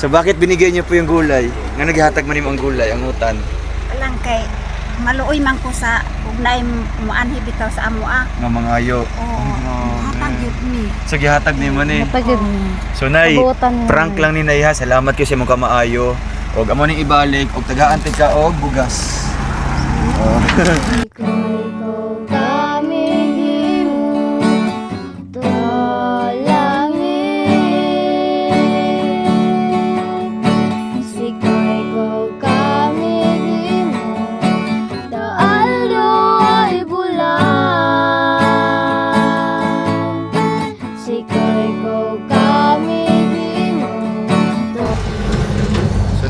So bakit binigay niyo po yung gulay? Nga naghatag man ang gulay, ang utan? Lang kay maluoy man ko sa ugnay muanhi bitaw sa amo Nga mga ayo. Hatag yun ni. So gihatag ni mo ni. Matagid. So nay, Kabuotan mo. prank lang ni nay ha. Salamat kayo sa imong kamaayo. Og amo ning ibalik og tagaan ka og bugas.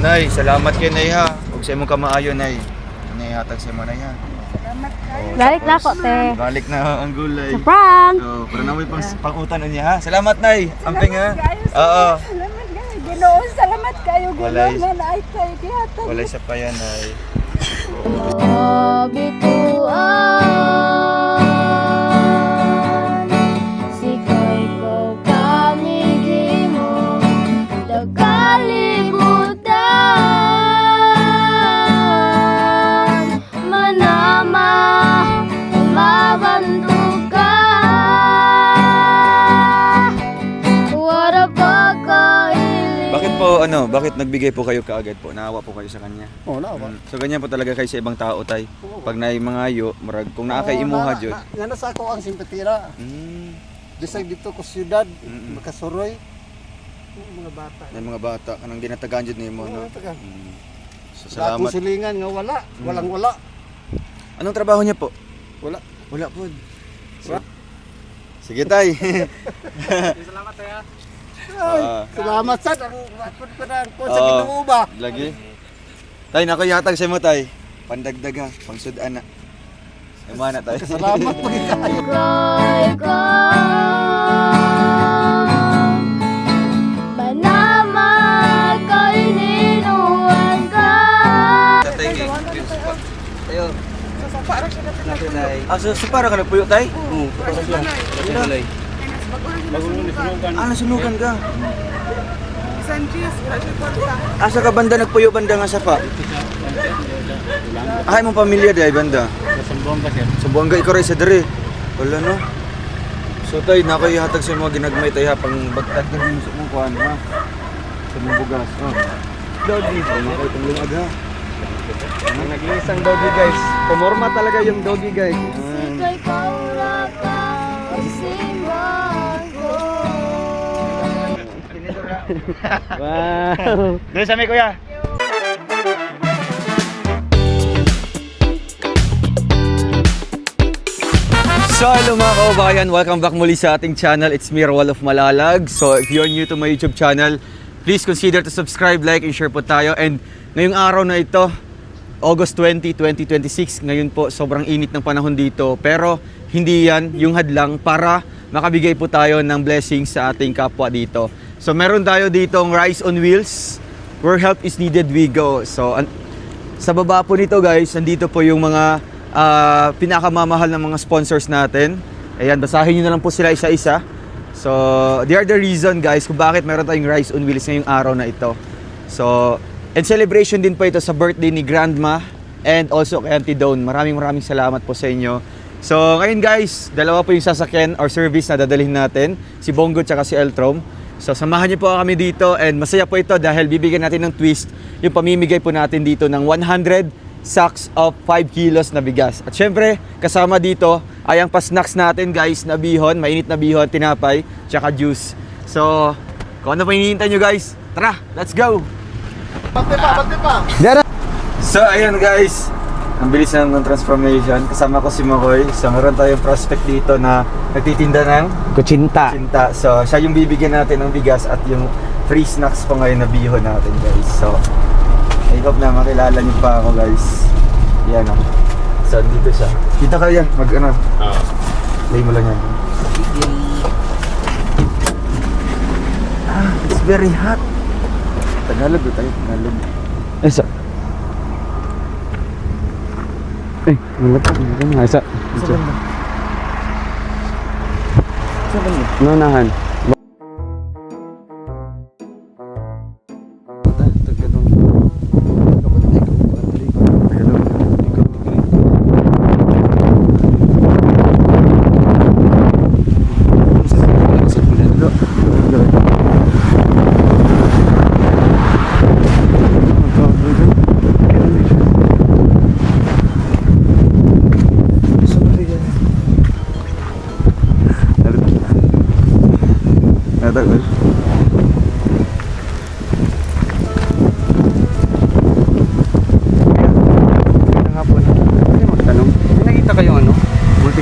Nay, salamat kay nay ha. Ug sa imong kamaayo nay. Nay hatag sa imo nay ha. Salamat kayo. Balik na ko, te. Balik na ang gulay. Sa prank! So, para namoy pang-utan niya ha. Salamat nay. Amping ha. Kayo, Oo. Salamat kayo. Ginoo, salamat kayo. Walay. Ginoo na ay kayo gihatag. Walay sa payan nay. Sikay ko kami gimo kalibutan manama mabantu ka wala pa kaili. Bakit nagbigay po kayo kaagad po? Naawa po kayo sa kanya? Oo, naawa. So ganyan po talaga kayo sa ibang tao tay. Pag naay mga ayo, murag kung naa kay imuha jud. Nga na sa ako ang simpatira. Disag dito ko siyudad, makasuroy. Mga bata. May mga bata kanang ginatagaan jud nimo no. Taga. So Salamat. salamat. Silingan nga wala, walang wala. Anong trabaho niya po? Wala. Wala po. So, sige tay. Salamat tayo. Salamat sa ang wakod ko na ko sa Ginoo ba. Lagi. Tay nako yatag sa mo tay. Pandagdag ha, pangsudan na. Emana tay. Salamat pag kayo. Kay ka manama kay ninuan ka. Tayo. So para ka nagpuyo tay? Oo. Nasunugan ka. Asa ka banda nagpuyo banda nga sapa? Ay mong pamilya di ay banda. Sa Sambuanga ikaw rin sa dere. Wala no. So tay nakoy hatag sa mga ginagmay tay ha pang bagtag na din sa mong kuan ha. Sa mong bugas. Doggy, nakoy tong lungag ha. Ang nag-iisang doggy guys. Pumorma talaga yung doggy guys. Kay kaura ka simbang ko. Wow. Dito sa may kuya. So hello mga kababayan, welcome back muli sa ating channel. It's me, Roel of Malalag. So if you're new to my YouTube channel, please consider to subscribe, like, and share po tayo. And ngayong araw na ito, August 20, 2026, ngayon po sobrang init ng panahon dito. Pero hindi yan yung hadlang para makabigay po tayo ng blessings sa ating kapwa dito. So meron tayo ditong Rice on Wheels, where help is needed we go. So sa baba po nito guys, nandito po yung mga pinakamamahal ng mga sponsors natin. Ayan, basahin nyo na lang po sila isa-isa. So, they are the reason guys kung bakit meron tayong Rice on Wheels ngayong araw na ito. So, and celebration din po ito sa birthday ni Grandma and also kay Auntie Dawn. Maraming salamat po sa inyo. So, ngayon guys, dalawa po yung sasakyan or service na dadalhin natin. Si Bongo at si Eltrom. So, samahan niyo po kami dito and masaya po ito dahil bibigyan natin ng twist yung pamimigay po natin dito ng 100 sacks of 5 kilos na bigas. At syempre, kasama dito ay ang pa-snacks natin guys na bihon, mainit na bihon, tinapay, tsaka juice. So, kung ano pa hinihintay nyo guys, tara, let's go! Bante pa. So, ayun guys, ang bilis na ng transformation. Kasama ko si Makoy. So, meron tayong prospect dito na nagtitinda ng Kutsinta. Sinta. So, siya yung bibigyan natin ng bigas at yung free snacks pa ngayon na bihon natin guys. So, I hope na makilala niyo pa ako guys. Yan o. So, dito siya. Kita ka yan. Mag-ano. Play mo lang yan. It's very hot. Tagalog tayo. Tagalog. Isa. Malapit. Isa. Sa banda. Sa banda. Nunahan.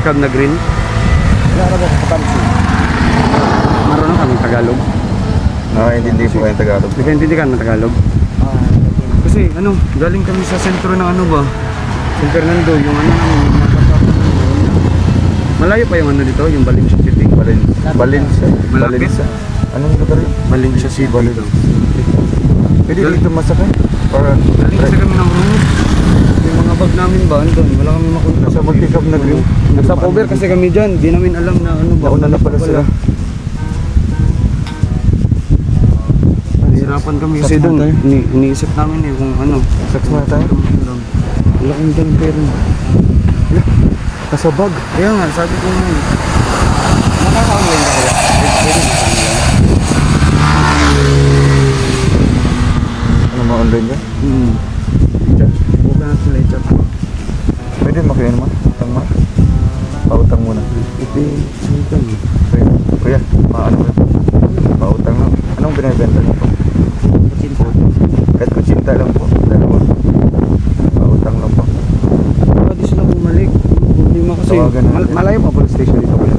multicab na green. Wala na ba kapansin? Marunong kami Tagalog. Nakakaintindi po kayo Tagalog. Nagkaintindi ka ng Tagalog? Kasi ano, galing kami sa sentro ng ano ba? San Fernando, yung ano namin, malayo pa yung ano dito, yung Valencia City. Valencia. Malapit. Anong lugar yun? Valencia City. Pwede dito masakay? Para Galing kasi kami ng room. Yung mga bag namin ba, andun, wala kami makunta. Nasa multicab na green. Nasa over kasi kami dyan, di namin alam na ano ba. Nauna na pala sila. Hirapan kami kasi Saks doon, na tayo. iniisip namin eh kung ano. Saks na tayo. Wala kami dyan pero. Kasabag. Kaya nga, sabi ko nga eh. Nakaka-online ka kaya? Pwede Ano ma-online yan? Chat. Buka na sila i-chat. Pwede makiyan naman. Utang mo. Pautang muna. Ito yung sultan. Kuya, paano ba? Pautang lang. Anong binibenta niyo po? Kutsinta. Kahit kutsinta lang po. Dalawa. Pautang lang po. Pwede sila bumalik. Problema kasi. Tawagan natin. Malayo pa police station dito kuya.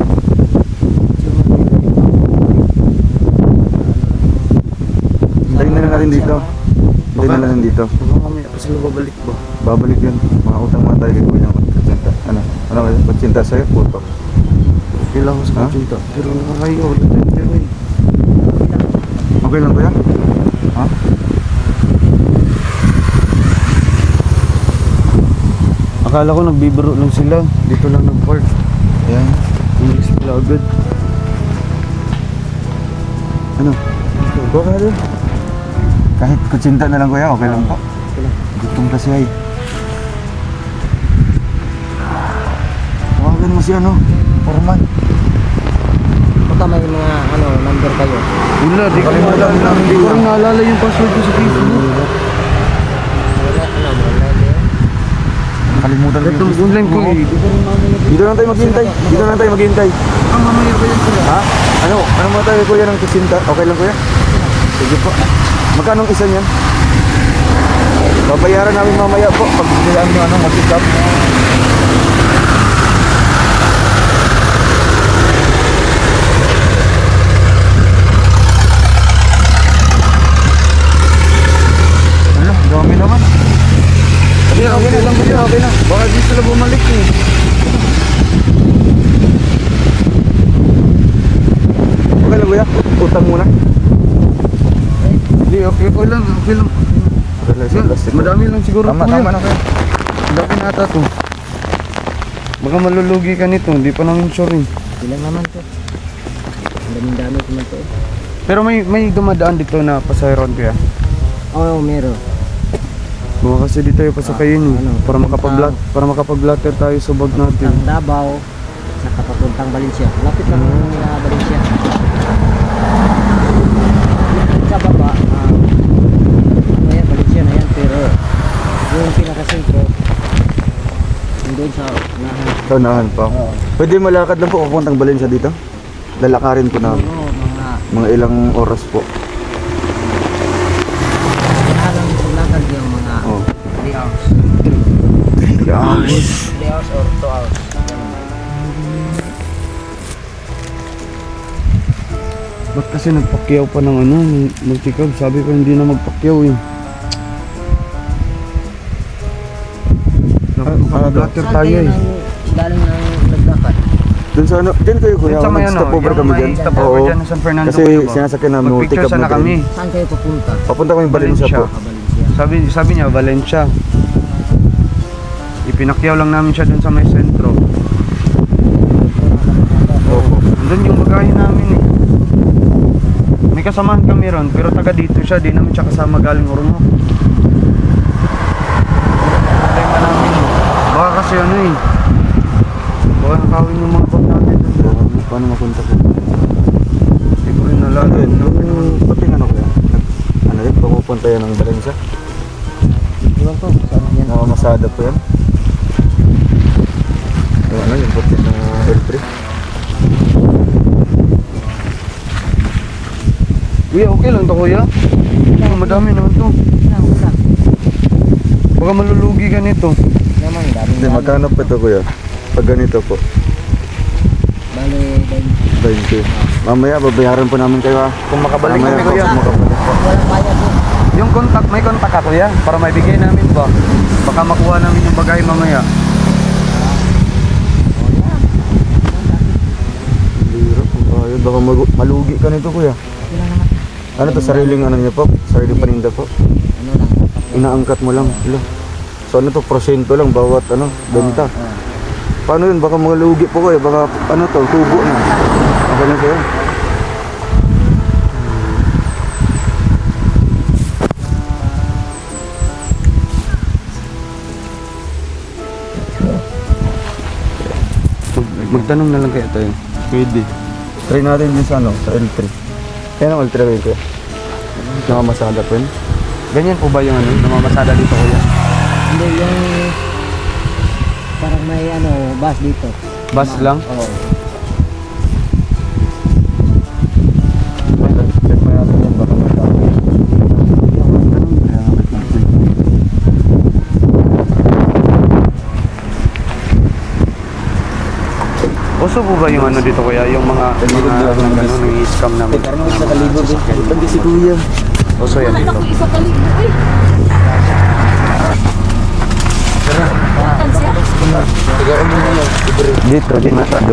Hintayin na lang natin dito. Hintayin na lang natin dito. Baka mamaya pa sila babalik ba? Babalik yun. Mga utang muna tayo kay Kuya ng kutsinta. Ano? Ano kayo? Kutsinta sa'yo? Puto. Okay lang ako sa Ha? kutsinta. Pero nakakayo. Wala tayong pero eh. Okay lang Kuya? Ha? Akala ko nagbibiro lang sila. Dito lang nag-park. Ayan. Umalis sila agad. Ano? Go ka doon. Kahit kutsinta na lang Kuya, okay lang po. Gutom kasi ay. Tawagan mo si ano? Foreman. Baka may mga number kayo. Wala, di ko Kalimutan naalala. namin Di ko din. rin naalala yung password ko sa Facebook. Nakalimutan ko Ito, yung online ko eh. Di ko rin naalala. Dito lang tayo maghintay. Dito lang tayo maghintay. Ah, mamaya pa yan sila. Ha? Ano? Ano mo tayo Kuya ng kutsinta? Okay lang Kuya? Sige po. Magkano ang isa niyan? Babayaran namin mamaya po pag bigyan mo ano, mag-pick up. Ano? Dami naman. Okay lang, okay na. Baka di sila bumalik eh. Okay lang Kuya? Utang muna. Hindi, okay lang, okay lang. Yan, madami lang siguro Tama, kuya. tama na Kuya. Madami na ata to. Baka malulugi ka nito, hindi pa namin sure eh. Ilan naman to? Ang daming-dami naman to. Pero may dumadaan dito na pasayron kuya. Oo, meron. Baka kasi dito tayo pasakayin eh. ano, Para makapag-blatter tayo sa bag natin. Papuntang Davao, saka papuntang Valencia. Lapit lang na Valencia. Sa baba, ano yan, Valencia na yan. Pero yung pinaka-sentro, doon sa unahan. Taunahan pa. Pwede malakad lang po papuntang Valencia dito? Lalakarin po na Oo, mga ilang oras po. kailangan sa lakad yung mga Oh. 3 hours. 3 hours. 3 hours or 2 hours. Ba't kasi nagpakyaw pa ng ano, multicab? Sabi ko hindi na magpakyaw eh. Makapag-blatter tayo eh. Galing ng naglakad. Doon sa ano, dyan kayo Kuya, Dun sa may ano, mag-stop over yung kami may dyan. stopover dyan sa San Fernando Kasi kayo ba? sinasakyan namin Mag-picture multicab sana na kami. kami. Saan kayo papunta? Papunta kami Valencia po. Valencia. Sabi niya Valencia. Ipinakyaw lang namin siya dun sa may sentro. Opo. Doon yung bagahe namin eh. May kasamahan kami ron, pero taga dito siya, di namin siya kasama galing Ormoc. Problema namin eh. Baka kasi ano eh. Baka nakawin yung mga bag natin. Paano mapunta po? Hindi ko rin nalala. Yung pating ano Kuya? Ano yun? Papupunta yan ng Valencia? Iwan ko, saan yan? Nakamasada po yan. Yung ano, yung pating na L3. Kuya, okay lang to kuya? Madami naman to. Baka malulugi ka nito. Naman, daming Hindi, magkano po ito Kuya? Pag ganito po. 20. Mamaya, babayaran po namin kayo ha. Kung makabalik Mamaya kami po, kuya. makabalik po. Yung contact, may contact ka kuya para maibigay namin ba? Baka makuha namin yung bagay mamaya. Hirap po tayo. Baka malugi ka nito kuya. Ano to, sariling ano niya po? Sariling paninda po? Inaangkat mo lang. Ilo. So ano to, prosento lang bawat ano, benta. Paano yun? Baka malugi po kayo. Baka ano to, tubo na. Okay na kayo. Magtanong na lang kaya tayo. Pwede. Try natin din sa ano, sa L3. Kaya ang L3 kayo kuya. Nakamasada po yun. Ganyan po ba yung ano, namamasada dito kuya? Hindi, yung parang may ano, bus dito. Bus lang? Oo. Check mo natin yan. Baka matapos. Uso po ba yung ano dito kuya? Yung mga nang-i-scam namin. Parang sa kalibog eh. Pag si kuya. Uso yan dito. Dito, di masyado.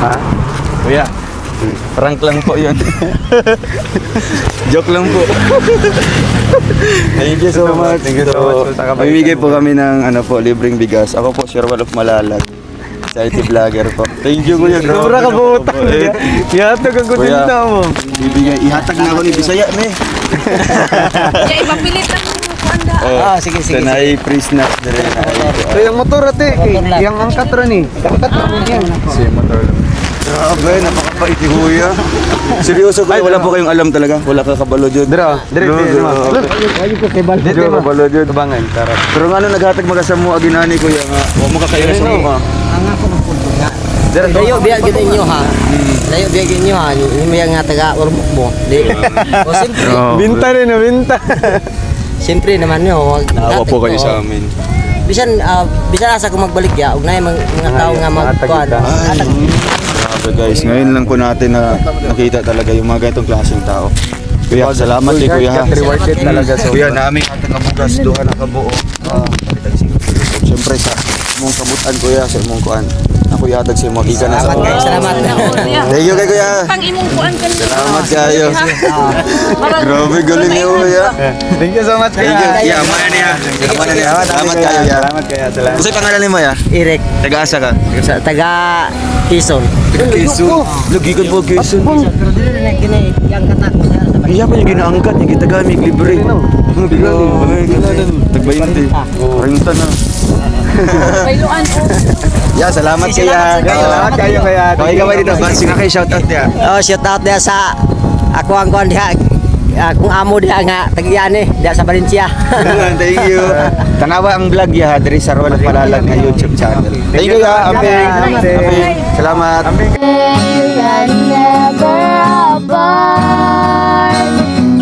Ha? Kuya, prank lang po yun. Joke lang po. Thank you so much. Thank you so much. Mamimigay po kami ng ano po, libreng bigas. Ako po, Sir Wal of Malalag. Charity vlogger po. Thank you, kuya. Sobra ka po utang. Yatag ang Kuya. kutinta mo. Bibigay. Ihatag na ako ni Bisaya, ne. Kaya ipapilit lang yung kuanda. Ah, sige. Tanay, free snacks na rin. So yung motor ate, yung angkat rin eh. Angkat rin yan. Si motor lang. Grabe, napakapait ni kuya. Seryoso kuya, wala po kayong alam talaga. Wala ka kabalo dyan. Dira, dire, dire. Look, Ayun ko kay Bal. dito kabalo dyan. Tubangan, tarap. Pero nga ano, naghatag magasamu aginani kuya nga. Huwag mo kakaya sa mukha. Ang ako ng punto nga. Dayo biya gid inyo ha. Dayo biya gid inyo ha. Yung nga taga urmok mo. Di. O siyempre, Binta rin na binta. siyempre naman yo. Naawa po kayo sa amin. Bisan bisan asa ko magbalik ya. Ug na mga tao nga magkuan. Grabe guys, ngayon lang po natin na nakita talaga yung mga ganitong klaseng tao. Kuya, salamat kay kuya ha. Rewarded talaga so. Kuya, namin atang kabugas, duha na kabuo. Siyempre sa mong kabutan kuya, sa mong kuan. Ako yatag sa mong gikan na sa Salamat kayo, salamat. Thank you kay kuya. Pang imong kuan ka nila. Salamat kayo. Grabe, galing niyo kuya. Thank you so much Thank you. Yeah, mana niya. Mana niya. Salamat kayo ya. Salamat kaya, salamat. Kasi pangalan mo ya? Irek Taga-asa ka? sa taga Quezon. Quezon. Lugikan po Quezon. Pero dili na kini yang katak ko sa balik. Iya pa yung ginaangkat, yung gitagamit, libre. Tag-20. 40 na. Bailuan ko. Ya, salamat kaya. Salamat kayo kaya. Okay ka ba dito? Sige kay shoutout niya. Oh, shout out dia sa ako ang kuan diha. Kung amo diha nga tagiyan diha sa Valencia. Thank you. Tanawa ang vlog ya, Diri Sarwal of Malalag na YouTube channel. Thank you ya, Amping. Amping. Salamat. And never apart.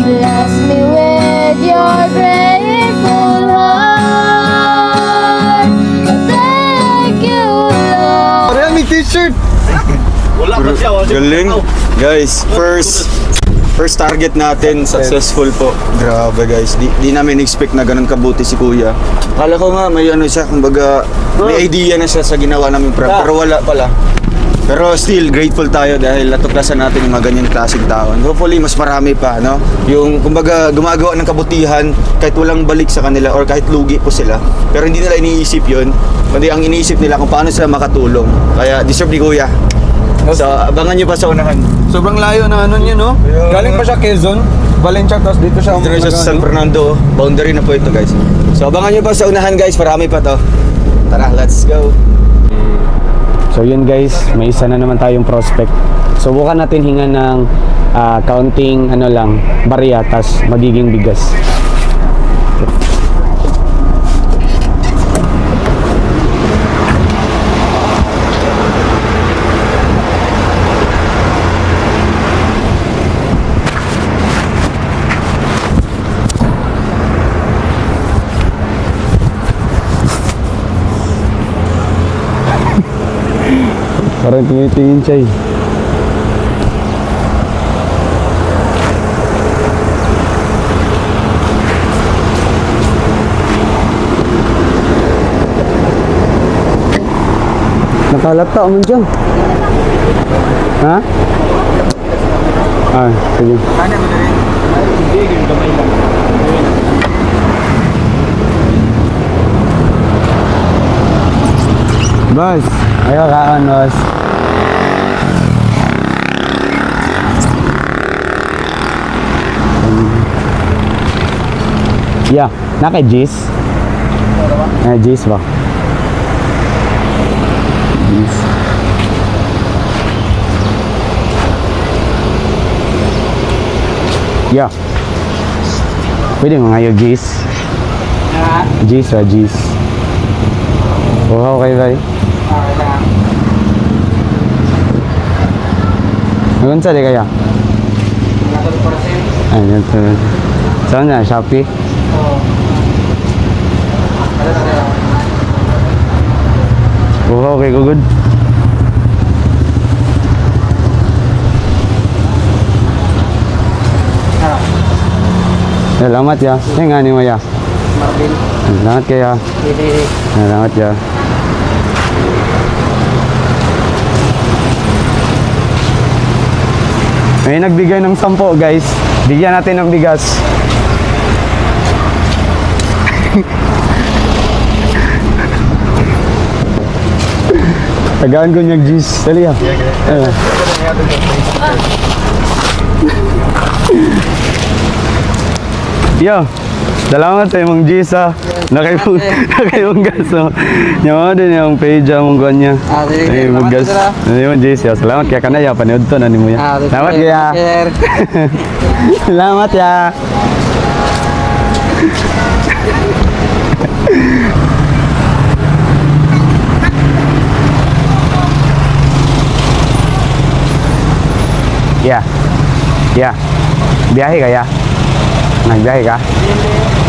Bless me with your grateful heart. Thank you, Lord. Parang may t-shirt. Galing. Guys, first target natin, successful po. Grabe guys, di namin expect na ganun kabuti si kuya. Kala ko nga may ano siya, kumbaga may idea na siya sa ginawa namin prank, pero wala pala. Pero still, grateful tayo dahil natuklasan natin yung mga ganyan klaseng tao. And hopefully, mas marami pa, no? Yung, kumbaga, gumagawa ng kabutihan kahit walang balik sa kanila or kahit lugi po sila. Pero hindi nila iniisip yun. Kundi ang iniisip nila kung paano sila makatulong. Kaya, deserve ni kuya. So, abangan nyo pa sa unahan. Sobrang layo na ano niya, no? Galing pa siya Quezon, Valencia, tapos dito siya. Dito na siya sa San Fernando. Boundary na po ito, guys. So, abangan nyo pa sa unahan, guys. Marami pa to. Tara, let's go. So yun guys, may isa na naman tayong prospect. Subukan natin hinga ng counting ano lang, barya, tas magiging bigas. Parang tumitingin siya eh. Nakalata mo dyan. Ha? Ah, sige. Sana mo na rin. Hindi, yung kamay lang. Boss, ayaw kaan, boss. Yeah, naka G's. G's ba? G's. Yeah. Pwede mga yung G's. G's ba, G's. Oh, okay ba? Ngayon sa di kaya? Ay, ito. Saan na? Shopee? Oh, okay, good. Salamat ya. Yang nga ni mo ya? Marvin. Salamat kaya. Salamat ya. May nagbigay ng 10 guys. Bigyan natin ng bigas. Tagaan ko niyang juice. Dali ha. Yo, salamat sa imong juice ha. Nakaibong gas ha. Nyawa din yung page mong kanya. sige. Nakaibong gas. Nakaibong juice ya. Salamat kaya kanaya. Panood to na ni mo ya. Salamat kaya. Salamat ya. Ya. Ya. Biyahe ka ya? Nagbiyahe ka?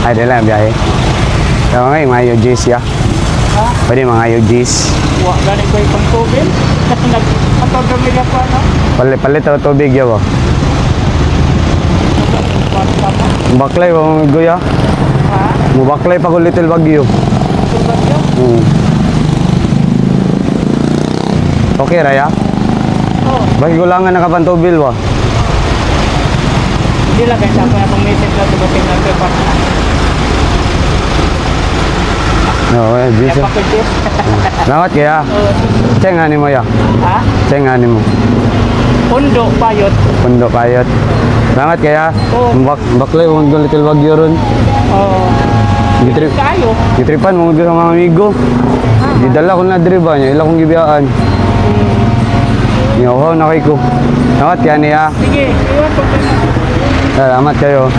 Ay, di lang biyahe. Kaya mga yung juice ya? Pwede mga yung juice. Wah, galing ko yung tubig. Kasi nagpapagdamig ako, ano? Palit ako tubig ya ba? Baklay ba mga guya? Ha? Mubaklay pa ko Little Baguio. Tubig yun? Okay Raya? Oo. Bakit kulangan nakapantubil ba? Hindi lang kayo sabi na pang message na dumating na report na. Oo, juice. Kaya pakikis. Salamat kaya. Ceng ani mo ya? Ha? Ceng ani mo. Pundo, payot. Pundo payot. Salamat kaya. Oo. Baklay mo mga Little Baguio ron. Oo. Gitrip. Kayo. Gitripan mo mga mga amigo. Gidala ko na diri ba niya, ila kong gibiyaan. Yaw, na kay ko. Salamat kaya niya. Sige, iwan ko. Salamat kayo.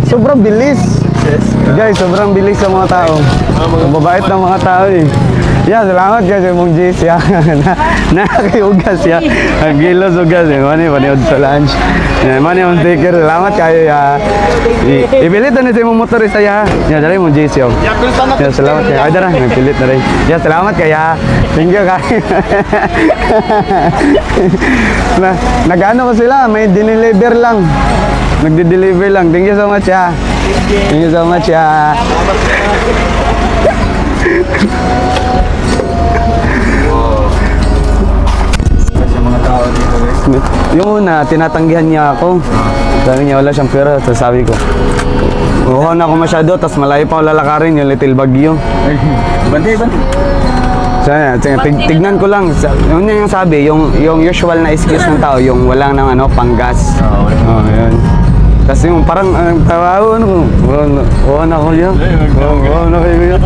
Sobrang bilis. Guys, sobrang bilis sa mga tao. Mababait ng mga tao eh. Yeah, salamat guys mong Jis ya. Nakakayugas ya. Ang kilos ugas eh. Mani paniod sa lunch. Mani ang sticker. Salamat kayo ya. Ipilit na sa imong motorista ya. Ya, dali mong Jis ya. Ya, salamat kayo. Ay, dara. Nagpilit na rin. Ya, salamat kaya. Thank you kayo. Nag-ano ko sila. May dineliver lang. Nagde-deliver lang. Thank you so much ya. Thank you so much ya. Sa mga tao dito guys. Yung una, tinatanggihan niya ako. Sabi niya, wala siyang pera. Tapos sabi ko, muha na ako masyado, tapos malayo pa ako lalakarin yung Little Baguio. Bantay. Tignan ko lang. Yun yung sabi, yung usual na excuse ng tao, yung walang ng ano, panggas. Oh, yun. Tapos yung parang, tawaw, ano, oo na ko yun. Oo na kayo yun.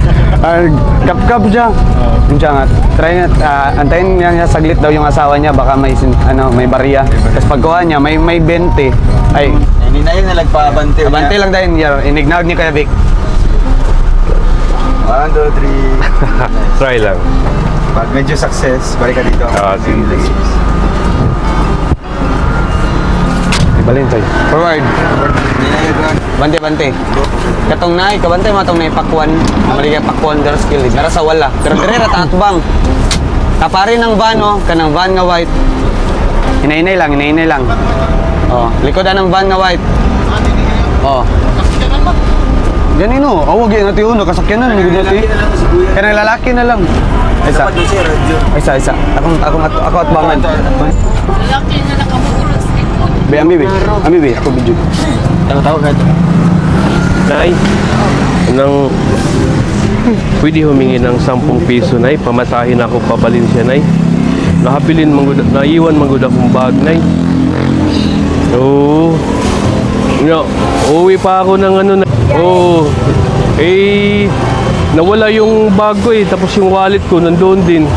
Kap-kap siya. Yun siya nga, try na, antayin niya saglit daw yung asawa niya, baka may, may barya. Tapos pagkuha niya, may 20. Ay, Hindi na yun na nagpabante. abante lang dahil niya, inignawag niya kaya Vic. 1, 2, 3. Try lang. Pag medyo success, balik ka dito. sige. Balintoy. Forward. Bante, bante. Katong naay, kabantay mo itong naipakwan. Maligay pakwan der skill. Nara sa wala. Pero dire rata atbang. Tapari ng van, oh. Kanang van nga white. Hinainay lang. Oh, likodan ng van nga white. Oh. Ganino, awag yan natin uno, kasakyanan, hindi natin. Kanang lalaki na lang. Isa. Ako at bangan. Be, Ami, ako video. Tawa ka ito. Nay, pwede humingi ng 10 piso, Nay. Pamasahin ako pa Valencia, Nay. Naiwan manggod akong bag, Nay. Oo. Uwi pa ako ng ano na. Oo. Nawala yung bag ko eh. Tapos yung wallet ko nandoon din.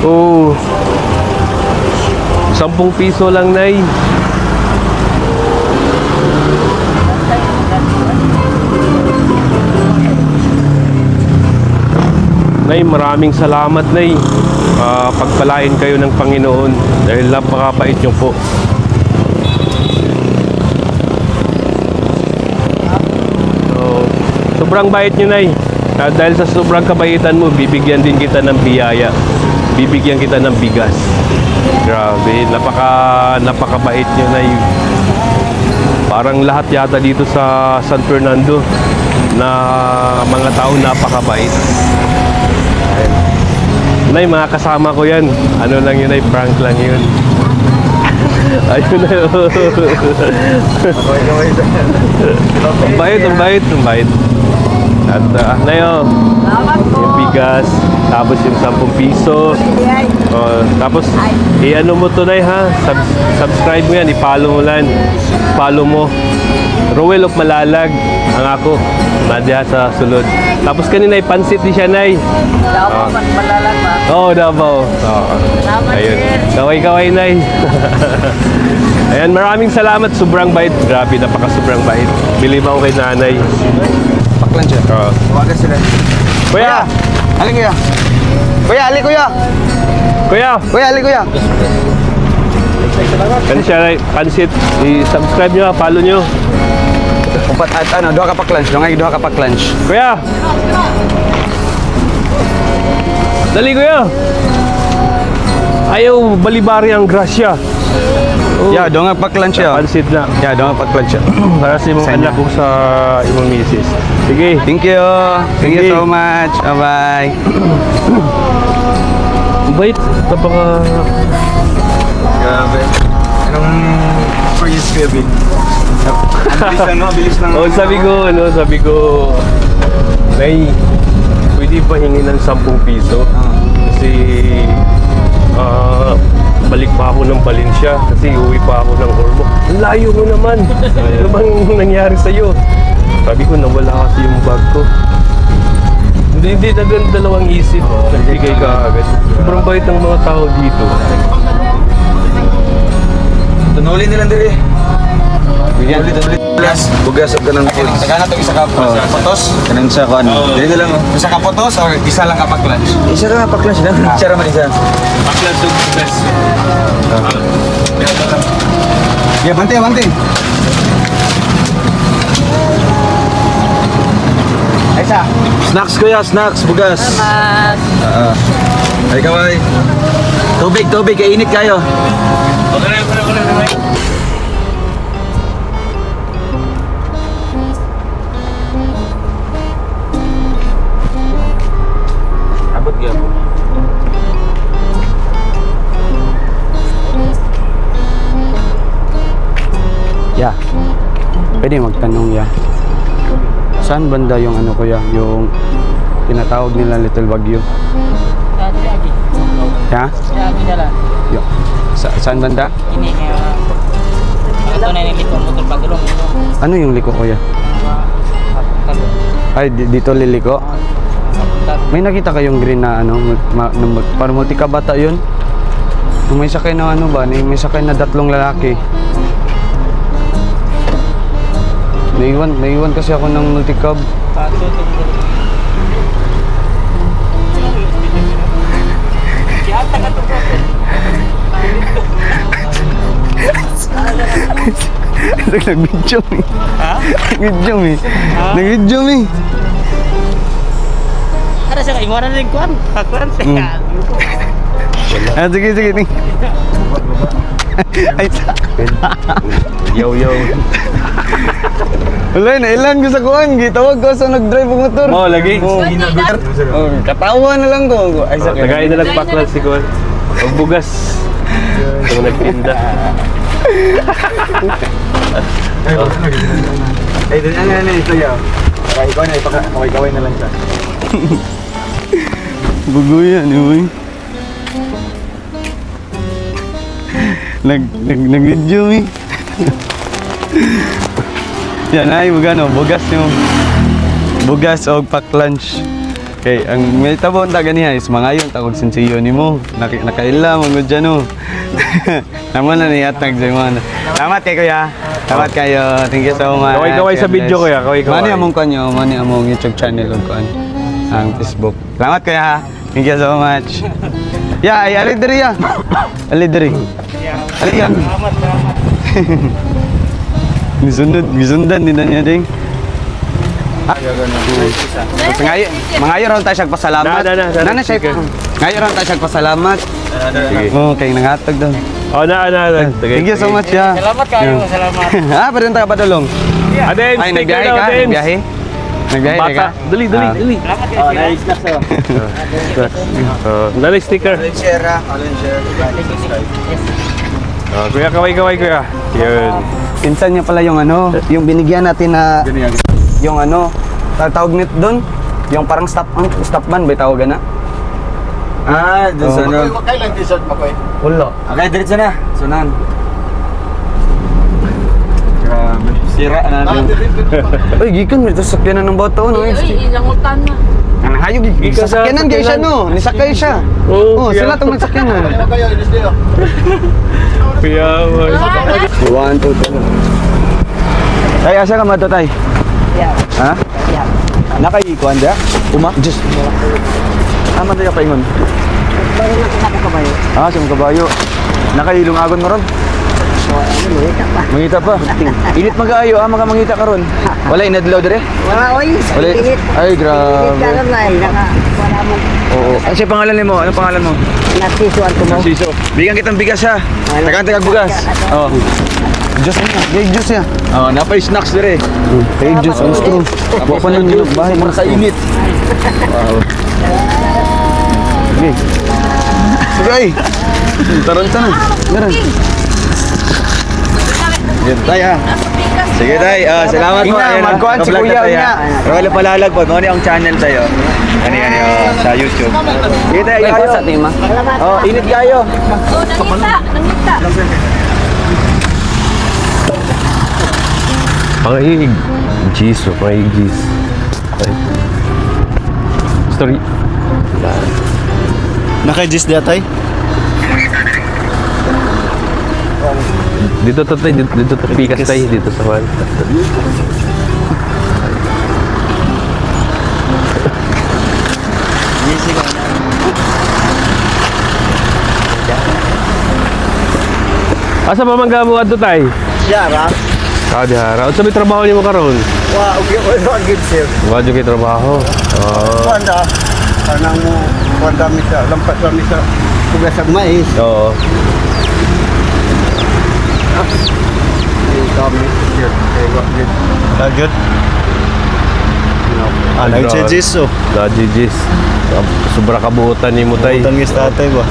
Oo. 10 piso lang, Nay. Nay, maraming salamat, Nay. Pagpalain kayo ng Panginoon dahil napakabait niyo po. Sobrang bait niyo, Nay. Dahil sa sobrang kabaitan mo, bibigyan din kita ng biyaya. Bibigyan kita ng bigas. Grabe, napakabait niyo, Nay. Parang lahat yata dito sa San Fernando na mga tao napakabait. Ayun. Nay, mga kasama ko yan. Ano lang yun, Nay, prank lang yun. Ayun na yun. Ang bait. At Nay, oh, yung bigas, tapos yung 10 piso. Tapos, i-ano mo to, Nay, ha? Subscribe mo yan, i-follow mo lang. Follow mo. Rowell of Malalag, ang ako. Nadya sa sulod. Tapos kanina, pansit di siya, Nay. Davao man Malalag ba? Oo, Davao. Ayun. Kaway-kaway, Nay. Ayan, maraming salamat. Sobrang bait. Grabe, napaka-sobrang bait. Believe ako kay Nanay. Paklan siya. Tawagan sila. Kuya! Ali kuya. Kuya! Pansit. I-subscribe nyo, follow nyo. Upat at ano, duha ka pa lunch. Kuya! Dali, Kuya! Ayaw balibari ang grasya. Ya, duha ka pa lunch ya. Pansit na. Ya, duha ka pa lunch. Para sa imong anak ko sa imong misis. Sige. Thank you. Thank you so much. Bye-bye. Bait. Napaka... Grabe. Anong experience ko yun? Bilis lang. Oh, sabi ko, Nay, pwede ba hingi ng 10 piso? Kasi, balik pa ako ng Valencia kasi uwi pa ako ng Ormoc. Ang layo mo naman. Ano bang nangyari sa'yo? Sabi ko, nawala kasi yung bag ko. Hindi na dalawang isip. Nagbigay ka agad. Sobrang bait ng mga tao dito. Tunulin nilang diri. Bigyan. Bugas og kanang food. Tagana to isa ka photos. Kanang sa kuan. Dili na lang oh. Isa ka photos or isa lang ka pag-lunch? Isa ka pa-class na. Isa man isa. Baklas yung best. Ya, bante. Isa. Snacks kuya, snacks, bugas. Salamat. Ay kaway. Tubig, kay init kayo. Abot gyud. Ya. Pwede magtanong ya. Saan banda yung ano kuya, yung tinatawag nila Little Baguio? Ya? Yo. Saan banda? Ini ito na niliko motor pagulong. Ano yung liko kuya? Ay, dito liliko? May nakita kayong green na ano, parang multikabata yun? Yung may sakay na ano ba, may sakay na 3 lalaki. Naiwan kasi ako ng multicab. Nag-video eh. Ha? Nag-video eh. Nag-video eh. Ada siya kaiwanan rin kuan. Pakuan siya. Ah, sige, sige. Ting. Ay, Yo, yo. wala na, ilan ko sa kuhan. Gitawag ko sa nag-drive ang motor. Oh, lagi. Oh, katawa na lang ko. Ay, sakit. Tagay na nagpaklan si Kuan. Magbugas. Itong nagtinda. Ay, doon ang ano ito yaw. Para ikaw na, kaway-kaway na lang siya. Bugo yan, uy. Nag-video eh. Yan ay, bugas yung bugas o pack lunch. Okay, ang may tabon ta ganiha is mga yung tawag sensiyo nimo. Nakaila mo gud dyan oh. Naman na niyatag sa mga. Salamat kay kuya. Salamat kayo. Thank you so much. Kaway-kaway sa video kuya, kaway-kaway. Mani among kanyo, mani among YouTube channel ug kuan ang Facebook. Salamat kuya. Thank you so much. Ya, ay ali diri ya. Ali diri. Ali yan. Gisundan din na niya ding. Kasi ngayon ron tayo siyang pasalamat. Na, siya. Ngayon ron tayo siyang pasalamat. Sige. Okay, nangatag daw. Oh, na. Thank you so much, ya. Salamat kayo, salamat. Pa rin tayo padulong. Aden, Ay, sticker nagbiyahe daw, ka? Aden. Nagbiyahe? Nagbiyahe Bata. ka? Dali. Salamat kayo. Oh, nice na so. Nalay sticker. Kuya, kaway-kaway kuya. Yun. Pinsan niya pala yung ano, yung binigyan natin na yung ano, tawag nito doon, yung parang stop man ba tawagan na? Ah, doon sa ano. Kailan t-shirt mo ko eh? Wala. Okay, diretso na. Sunan. Grabe. Sira na doon. Uy, gikan mo ito sakyanan ng bata no. ilangutan na. Ang hayog gikan sakyanan kay siya no, nisakay siya. Oh, Sila tong nagsakyanan. Ano kayo? Inis niyo? Kuya, boy. 1 2 3. Ay, asa ka matatay? Ha? Nakaikuan dia? Just. Tama tayo paingon. Ah, sa mga kabayo. Nakailong agon mo ron? Mangita pa. Init mag-aayo, mga mangita ka ron. Wala inadlaw dire? Wala, oy. Wala. Ay, grabe. Wala mo. Oo. Ano siya pangalan mo? Ano pangalan mo? Nasisuan ko mo. Siso. Bigyan kitang bigas ha. Tagang bugas. Oo. Diyos niya. Gay Diyos niya. Oo, napay snacks dire. Gay Diyos. Ang strong. Huwag pa nang bahay mo sa init. Wow. Okay. Sige ay. Taron na. Meron. Yan tayo ha. Sige tay, salamat po. Ina, magkuhan si kuya niya. Royal Palalag po, ano yung channel tayo? Ano sa YouTube. Sige tay, Ay, kayo. sa tima. Oh, init kayo. Nangita. Pangahig. Jeez, pangahig jeez. Story. Naka-gis di atay? Dito to tayo, dito to pikas tayo, dito sa one. Asa pa mangga mo adto tay? Yara? Ah, dihara. Unsa may trabaho nimo karon? Wa, okay, wala good sir. Wa jud kay trabaho. Oh. Wanda, kanang mo, wanda mi sa, lampat kami sa tugas sa mais. Oo. Kami, good. Good. Ah, nag-changes so. Da jijis. Sobra kabuutan nimo tay. Tangis tatay ba?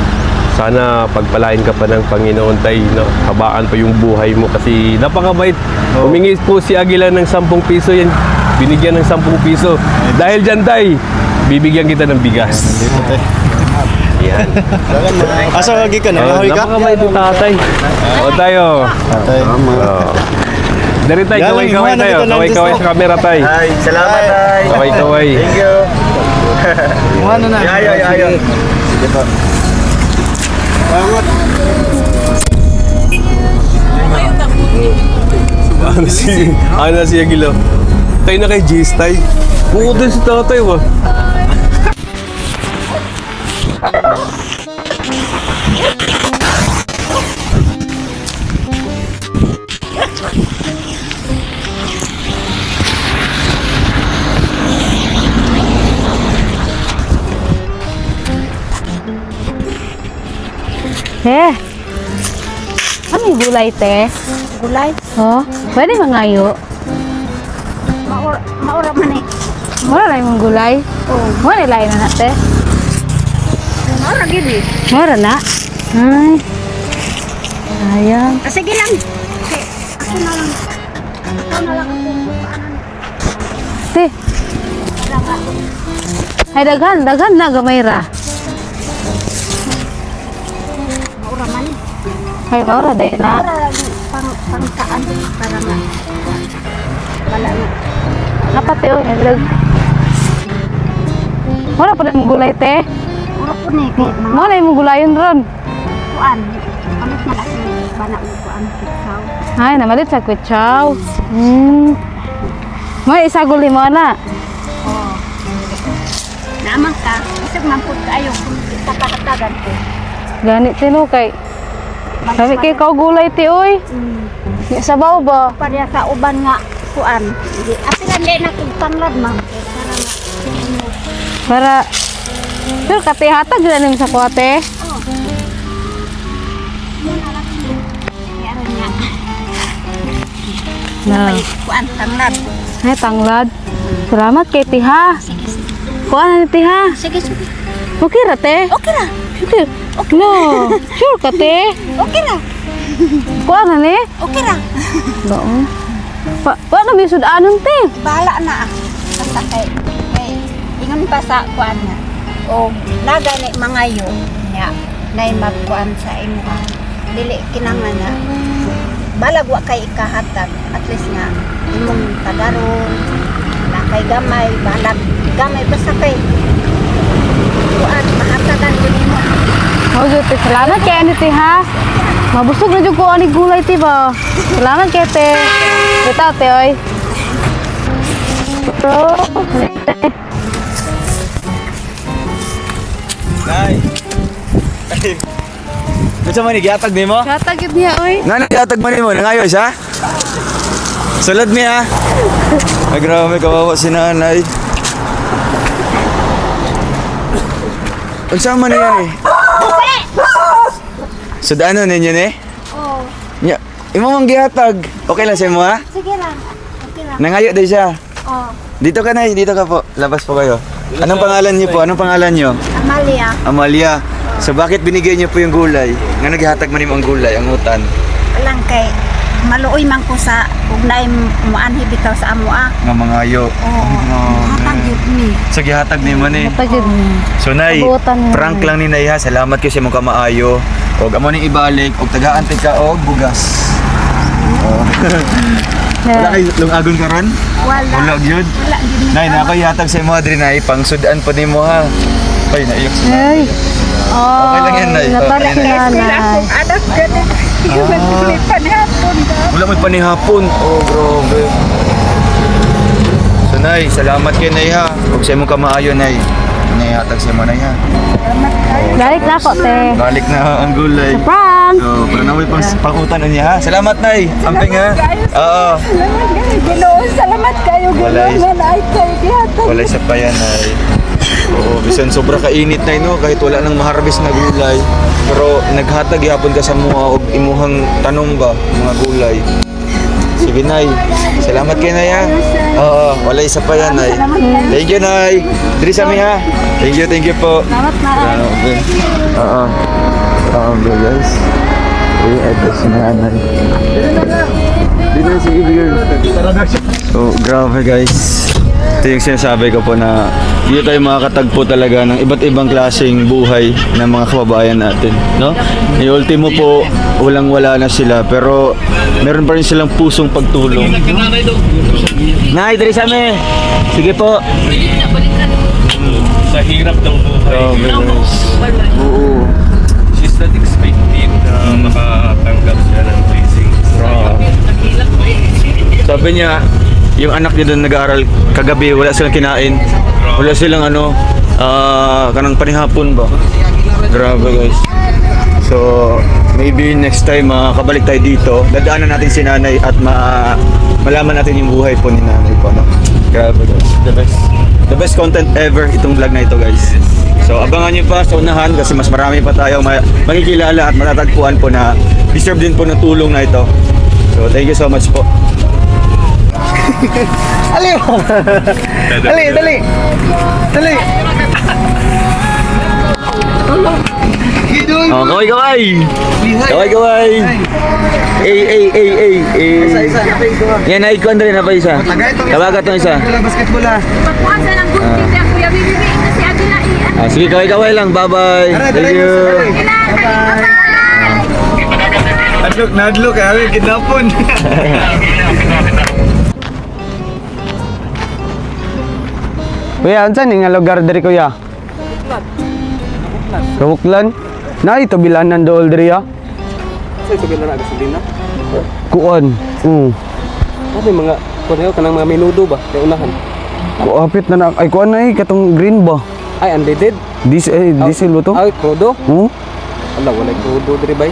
Sana pagpalain ka pa ng Panginoon tay, no? Habaan pa yung buhay mo kasi napakabait. Humingi po si Aguila ng 10 piso yan. Binigyan ng 10 piso. Dahil dyan tay, bibigyan kita ng bigas. Dito tay. Yan. Asa lagi ka na? Nahoy ka? Napakabait yung tatay. O tayo. Tatay. Oh. Dari tay, Yan, kaway-kaway iwan na tayo. dito ng Kaway-kaway gusto. sa camera tay. Ay, salamat tay. Kaway-kaway. Thank you. Ano na? Ayo. Sige pa. Salamat. Ano si Aguila? Tayo na kay G's tay. Bukod din si tatay ba? Eh. Ano yung gulay, te? Gulay. Oh, pwede mangayo. Maura man eh. Mura na yung gulay. Oh. Mura na na te. Maura gini. Mura na. Ay. Sayang. Sige lang. Okay. Ako na lang. Ako na lang. Te. Ay, daghan na gamay ra. Maura man. Ay, mura de na. Maura pangkaan para nga. Wala na. Napate o, naglag. Mura pa na yung gulay, te. Maura po ni. Kaya mga Mura yung gulayon ron. kuan. Alit na kasi bana mo kuan. Pitsaw. Ay, namalit sa kwetsaw. May isa guli mo na. Oh. Naman ka. Isag man po kayo kung kapahatagan ko. Ganit tino kay. Sabi kay kau gulay, te, oy. Di sabaw ba? Parya sa uban nga kuan. Di apilan din na kung tanglad ma'am. Para pero katihatag na ning sa kuwate. Meron nga. Na. Kuan tanglad. Ay, tanglad. Salamat kay Tiha. Kuan na Tiha. Sige, sige. Okay ra, te? Okay ra. Okay. No. Sure ka, te? Okay ra. Kuan na ni? Okay ra. No. Paano may sudanon, te? Bahala na. Basta kay ingon pa sa kuan nga. O naga ni mangayo nya nay magkuan sa imo. Dili kinahanglan nga balag wa kay ikahatag at least nga imong tagaron na kay gamay balag gamay basta kay kuan mahatagan yun mo. Oh, good. Salamat kay ani, Tiha. Mabusog na jud ko ani gulay, ti ba? Salamat kay te. Kita, te, oy. Bro. Nay. Unsa man gihatag nimo? Katagid niya, oy. Nga gihatag man nimo nangayos ha? Sulod mi ha. Ay grabe kawawa si nanay. Unsa man yan eh? Sudano ninyo ni? Oh, Nya, imo mang gihatag. Okay lang sa imo ha? sige lang. Okay lang. Nangayo day siya. Oh, Dito ka na, dito ka po. Labas po kayo. Anong pangalan niyo po? Anong pangalan niyo? Amalia. Amalia. So bakit binigay niyo po yung gulay? Nga naghihatag man nimo ang gulay, ang utan. Lang kay maluoy man ko sa ug naay muanhi bitaw sa amo ah. Nga mangayo. Oh, hatag yun ni. So gihatag nimo ni. Katagid niya. So nay, Kabuotan mo. prank lang ni Nay ha. Salamat kayo sa imong kamaayo. Og amo ning ibalik og tagaan ka og bugas. Oh. Wala kay lungagon karon? Wala. Wala gyud. Wala gid. Nay, na ako ihatag sa imo adri nay, pangsudan po nimo ha. Ay, naiyak si Nay. Ay. Oh, Okay lang yan, Nay. Natalik Okay si lang. nanay. Anak gani. Wala may panihapon. Oh, grabe. So, Nay, salamat kay Nay ha. Huwag sa imong kamaayo, Nay. Naihatag sa imo, Nay ha. Balik na po, te. Balik na ang gulay. Prank! So, para na may pangutan niya ha. Salamat, Nay. Amping ha. Oo. Salamat kayo. Walay. Ay kayo gihatag. Walay sa payan, Nay. Oo, bisan sobra kainit na no, kahit wala nang maharbis na gulay. Pero naghatag yapon ka sa mga og imuhang tanong ba, mga gulay. Sige, Nay. Salamat kay Nay ha. Oo, walay sa payan, Nay. Thank you, Nay. Diri sa mi ha. Thank you po. Salamat na. Okay. Oo. Guys. Uy, ito si nanay. Dito sige, girl. So, grabe guys. Ito yung sinasabi ko po na dito tayo makakatagpo talaga ng iba't ibang klaseng buhay ng mga kababayan natin, no? Yung ultimo po, walang-wala na sila pero meron pa rin silang pusong pagtulong. Nay, dali sa amin. Sige po. Sa hirap ng buhay. Grabe guys. Oo. She's not expecting na makatanggap siya ng blessings. Sabi niya, yung anak niya doon nag-aaral kagabi, wala silang kinain. Wala silang kanang panihapon ba? Grabe guys. So, maybe next time kabalik tayo dito. Dadaanan natin si nanay at malaman natin yung buhay po ni nanay po. No? Grabe guys. The best content ever itong vlog na ito guys. So abangan nyo pa sa unahan kasi mas marami pa tayong makikilala at matatagpuan po na deserve din po ng tulong na ito. So thank you so much po. Dali. Oh, kaway! Yan, naikuan rin na pa isa. Tabagat ng isa. Basketball ah. Pagkuhan ng gunting niya, Kuya Bibi, kasi Adila iyan. Sige, kaway lang. Bye-bye. Thank you. Nadlok kaya kidnapon. Kuya, unsan nga lugar diri kuya? Kabuklan. Na ito bilanan dool diri ya. Sa ito gila na gasolina. Kuon. Ano yung mga kunayo kanang mga menudo ba? Kaya unahan. Kuapit na ay kuan na katong green ba? Ay, unleaded. Diesel ba to? Ay, crudo. Oo. Wala crudo diri bay.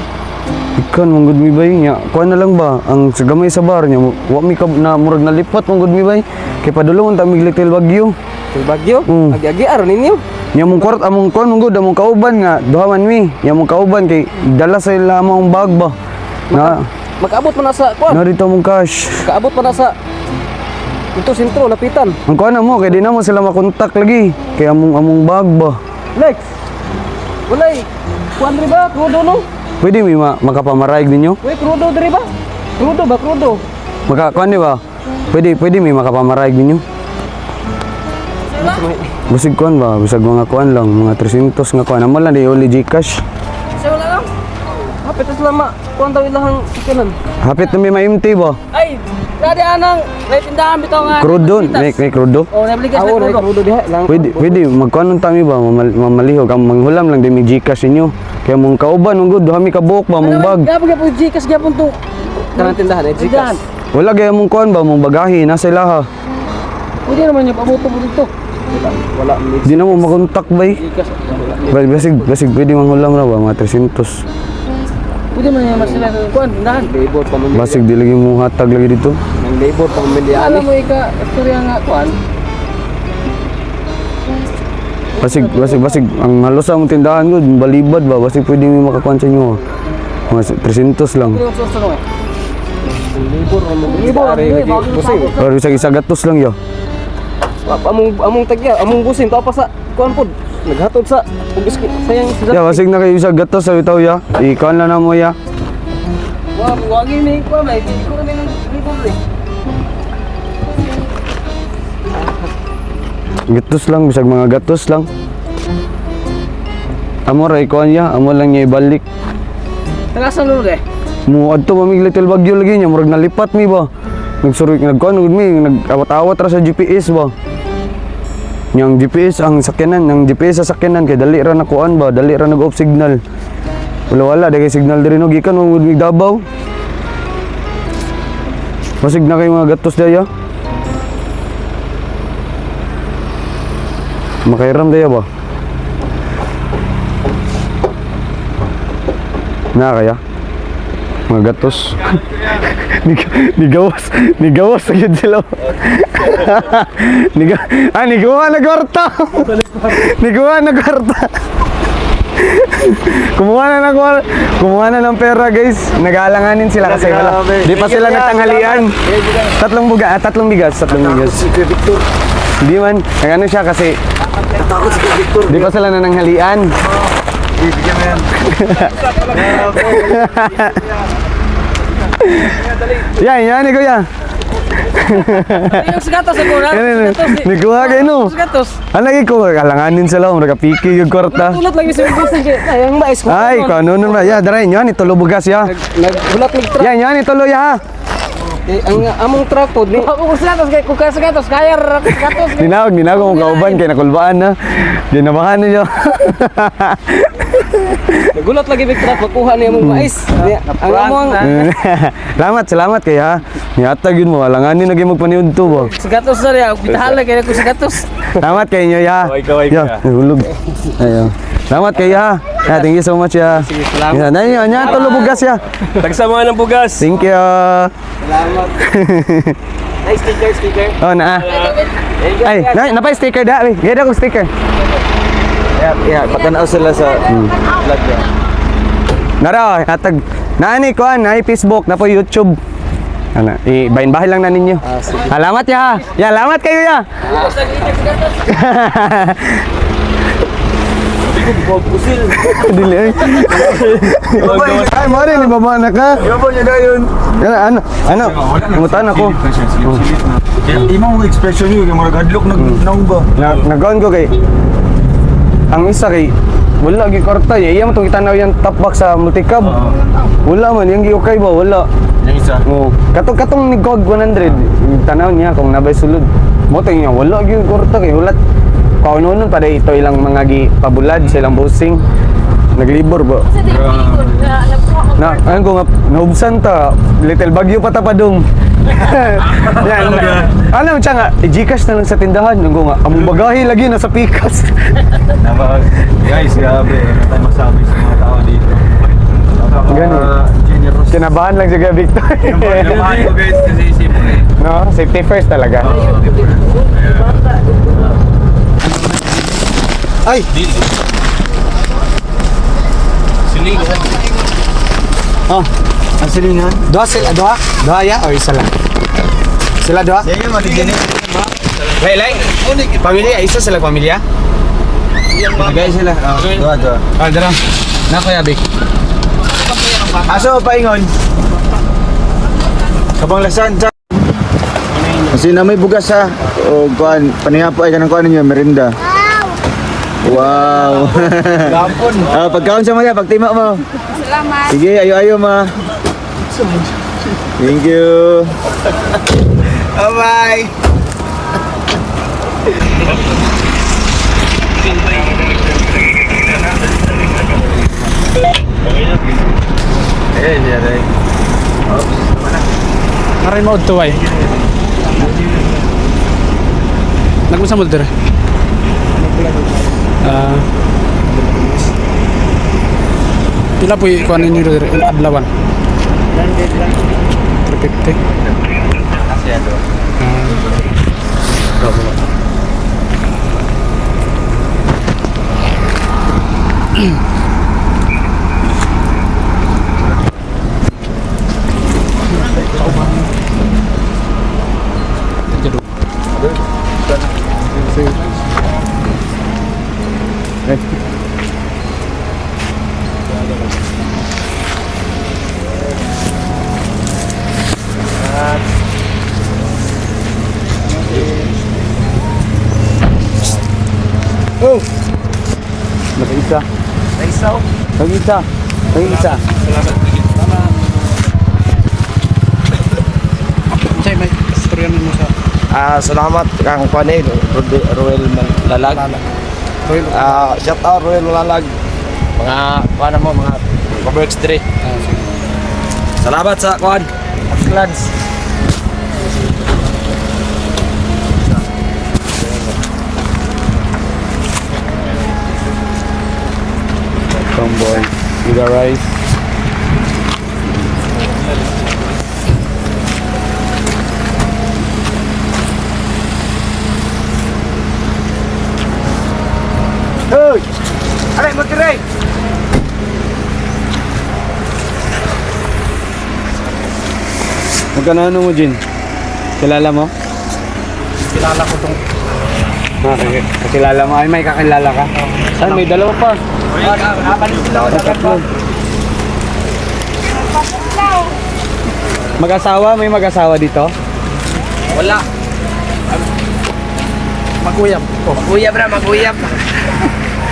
Ikan manggod mi bay nya. Kuan na lang ba ang sa gamay sa bar nya wa mi ka na murag nalipat manggod mi bay. Kay padulong ta mig Little Bagyo. Sa Bagyo. Agi-agi aron ninyo. Nya mong kwart among kuan manggod among kauban nga duha man mi. Nya mong kauban kay dala sa ila among bag ba. Na Makaabot man na sa kuan. na dito mong cash. Makaabot man na sa ito sentro lapitan. Ang kuan na mo kay di na mo sila makontak lagi. Kay among bag ba. Lex. Walay. Kuan diri ba? Crudo no? Pwede mi makapamaraig ninyo? Uy, crudo diri ba? Crudo ba? Crudo. Kuan di ba? Pwede mi makapamaraig ninyo? Busig kuan ba? Bisag mga kuan lang, mga 300 nga kuan. Amo lang di only Gcash. Sa wala lang. Hapit na sila kuan daw ilahang sikinan. Hapit na may ma-empty ba? Ay, dadi anang may tindahan bitaw nga. Crudo, may crudo. Oh, nabligas na crudo diha. Pwede magkuanon tami ba? Mamalihog ang manghulam lang di may Gcash inyo. Kaya mong kauban mong good, duha mi ka buok ba mong bag. Gabo gyapon Gcash gyapon to. Kanang tindahan ay Gcash. Wala gaya mong kuan ba mong bagahe nasa ilaha. Pwede naman yung pabuto mo dito. Wala mix. Di na mo makontak bay. Gcash. Basig pwede manghulam ra ba mga 300. Pwede man yung masila ng kuan tindahan. Labor pa man. Basig di lagi mo hatag lagi dito. Ang labor pa man. Alam mo ika istorya nga kuan. Basig ang halos ang tindahan ko balibad ba basig pwede mi makakuan sa inyo. Mga 300 lang. Labor busing. Or bisag isa gatos lang yo. Among tagya, among busing pa sa kuan pod. Naghatod sa biskit sayang sa. Ya basig na kayo isa gatos sa bitaw ya. Ikuan na mo ya. Wag ini kuan may di ko kami ng libor eh. Gatos lang bisag mga gatos lang. Amo ra ikuan ya, amo lang niya ibalik. Tagasan lulu eh. Mo adto mamig Little Bagyo lagi niya murag nalipat mi ba. Nagsuroy nagkuan gud mi nagawat-awat ra sa GPS ba. Yang GPS ang sakyanan, ang GPS sa sakyanan kay dali ra nakuan ba, dali ra nag-off signal. Wala dagay signal diri no gikan mo mig Davao. Basig na kay mga gatos daya. Makairam daya ba? Na kaya? Mga gatos. Nigawas agad sila. Niguha na kwarta. Niguha na kwarta. Kumuha na ng pera guys. Nag-aalanganin sila kasi wala. Di pa sila nagtanghalian. Tatlong bigas. Di man, ano siya kasi di pa sila nananghalian. Yan ni kuya. Yung sigatos ako na. Nikuha kayo no. Sigatos. Ano lagi ko, kalanganin sila, nagapiki yung kwarta. Tulad lagi sa busing kay ayang mais ko. Ay, kung ano nun ba? Ya, daray nyo, itulo bugas ya. Nagbulat mig truck. Yan, itulo ya. Ang among truck pod ni. Ako sigatos kay kuka sigatos kaya ra sigatos. Ninawag kong kauban, kaya nakulbaan na. Ginabahan ninyo. Nagulat lagi mig truck makuha niya mong mais. Ang among Salamat kaya. Niyatag yun mo, alanganin na kayo magpaniod to ba? sigatos na rin. Bitahala kaya ko sigatos. Salamat kayo nyo ya. Kaway Ya, hulog. Ayo. Salamat kayo ya. Thank you so much ya. Salamat. Yan, tulo bugas ya. Tagsama ng bugas. Thank you. Salamat. Nice sticker. Oh, na. Ay, napay sticker da. Gaya ko sticker. Yeah, patanaw sila sa vlog niya. Nara, atag. Naani ko na Facebook, na po YouTube. Ano, ibahin-bahin lang na ninyo. Salamat ya. Ya, salamat kayo ya. Dili ay. Ay, mo rin ibaba na ka. Yabo niya na yun. Ano? Kumutan ako. Imong expression yun, yung mga gadlok nagnaong ba? Nagaon ko kay ang isa kay wala gi korta iya mo tong itanaw yang top box sa multicab. Wala man yang gi okay ba wala. Yung isa. Oh, katong ni Gog 100 tanaw niya kung nabay sulod. Mo to niya wala gi korta kay ulat. Kaunon pa day ito ilang mga gi pabulad sa ilang bossing. Naglibor ba? Na, ayun ko nga, naubsan ta. Little Bagyo pa tapadong. Yan. Ano siya nga, Gcash na lang sa tindahan. Yung ko nga, among bagahe lagi nasa pikas. Guys, grabe. Ano tayo masabi sa mga tao dito? Ganun. Generous. Kinabahan lang siya Victor. Kinabahan ko guys kasi siyempre. No, safety first talaga. Ay! Silingan. Oh, Ang silingan? doa sila, doa ya or isa lang? Sila doa? Sige, matigyan Lai. Pamilya, isa sila pamilya? Guys sila. Doa. Ah, dara. Na kuya Vic. Aso paingon. Kabanglasan sa. Kasi na may bugas ha. O kuan, paniya po ay kanang kuan niyo merinda. Wow. Gapon. Pagkaon sa mga pagtima mo. Salamat. Sige, ayo ma. Thank you. Bye-bye. Maray mo to ay. Nagmusa mo dito. Pila po ikuan ninyo dito adlawan. 350. Oh! Nag-isa. Nag-isa. Say may istorya mo sa Salamat kang Panel, Roel Malalag. Shout out Roel Malalag. Mga kuan mo mga Coverage 3. Salamat sa kuan. Clans. Tomboy. With the rice. Hoy! Aray, magkiray! Magkano mo, Jin? Kilala mo? kilala ko tong Okay. Kakilala mo? Ay, may kakilala ka? Saan? May dalawa pa. Tatlo. Mag-asawa? May mag-asawa dito? Wala. maguyab ko. Maguyab.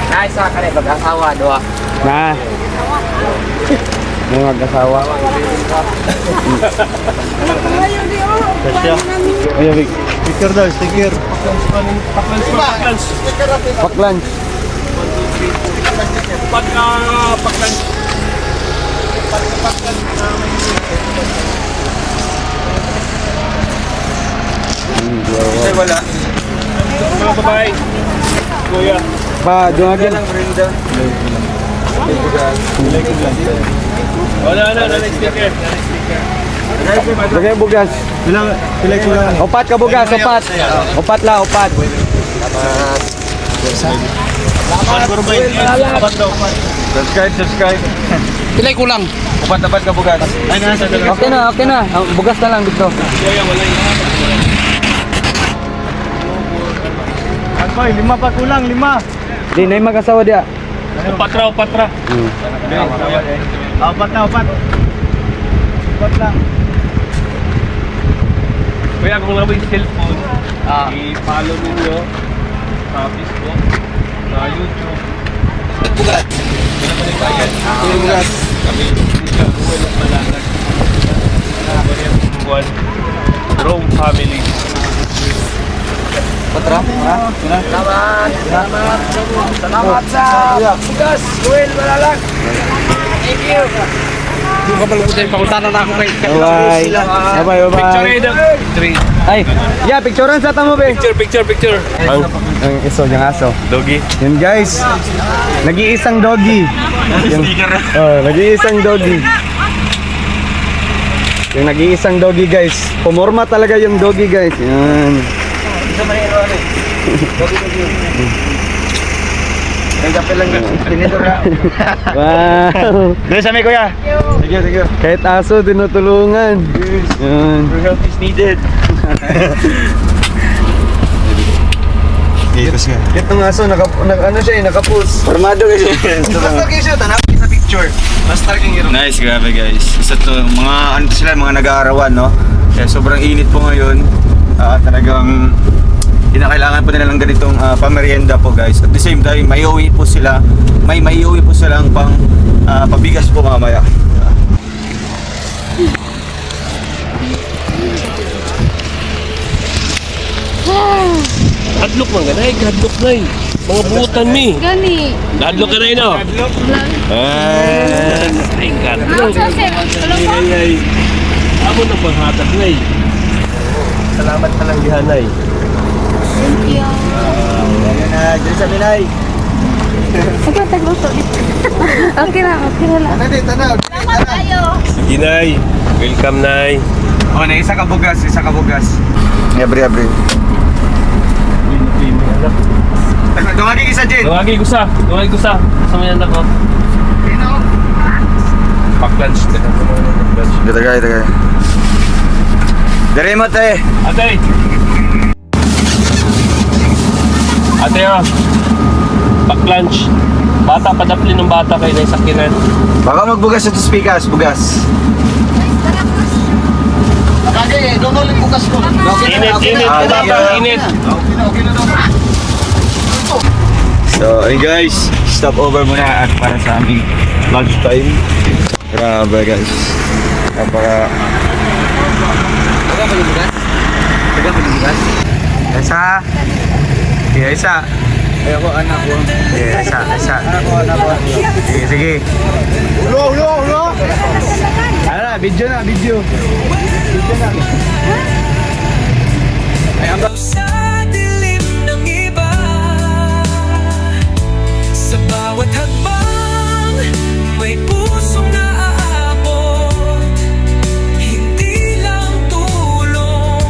Nice sa kanay mag-asawa doa. Na. May mag-asawa. Ay, Vic. Sticker daw, sticker. Paklan. Ay, wala. Mga babae. Kuya. Pa, dumagin. Wala na, sticker. Lagay yung bugas. Upat ka bugas, upat. Upat lang, upat. Subscribe. Pilay ko lang. Upat ka bugas. Okay na. Ang bugas na lang dito. Boy, 5 pa kulang, 5. Di, na yung mag-asawa dia. Patra. Upat lang. Kaya kung wala mo yung cellphone, i-follow ninyo sa Facebook, sa YouTube. Bugas. Bugas. Kami, Ruel of Malalag. Rome family. Patra. Salamat sa bugas. Ruel Malalag. Thank you. Yung kapalubutin, pakuntanan na ako kay Bye. Bye. Ay, yeah, picturean sa tamo, be. Picture. Ang iso, yung aso. Doggy. Yun guys, nag-iisang doggy. Nag-iisang doggy. Yung nag-iisang doggy guys. Pumorma talaga yung doggy guys. Yan. Wow. Doon sa may kuya. Sige. Kahit aso, tinutulungan. Yan. Your help is needed. Yes nga. Itong aso, ano siya, nakapus. Formado kasi. Basta kayo siya, tanapin sa picture. Basta kayo Nice, grabe guys. Isa to, mga nag-aarawan, no? Kaya sobrang init po ngayon. Talagang kinakailangan po nila ng ganitong pamerienda po guys. At the same time, may maiuwi po silang pabigas po mamaya. Hadlok man ganay, hadlok na mga buutan mi. Gani. Hadlok ka na no? Ay, hadlok. Ay. Amo na panghatag na Salamat ka lang dihanay. Thank you. Ayan na, dyan sa Binay. Okay, tagluto. Okay na lang. Salamat kayo. Sige nay. Welcome nay. Oh, na isa ka bugas. Abri. Dumaging isa, Jen. Dungagi ko sa. Sa mga anak ko. Pack-lunch. Dito kaya. Dari mo, te. Ate oh. Pack-lunch. Bata, padaplin ng bata kayo na isakinan. Baka magbugas ito speakers, bugas. Kage, doon ulit bukas ko. Init. Bata, init. So, ayun guys, stop over muna at para sa aming lunch time. Grabe guys. Napaka... Taga pa yung bugas? Isa. Yeah, isa. Ayoko anak ko. Yeah, isa. Sige. Ulo! Ano na, video. Sa dilim ng iba, sa bawat hakbang may pusong naaabot. Hindi lang tulong,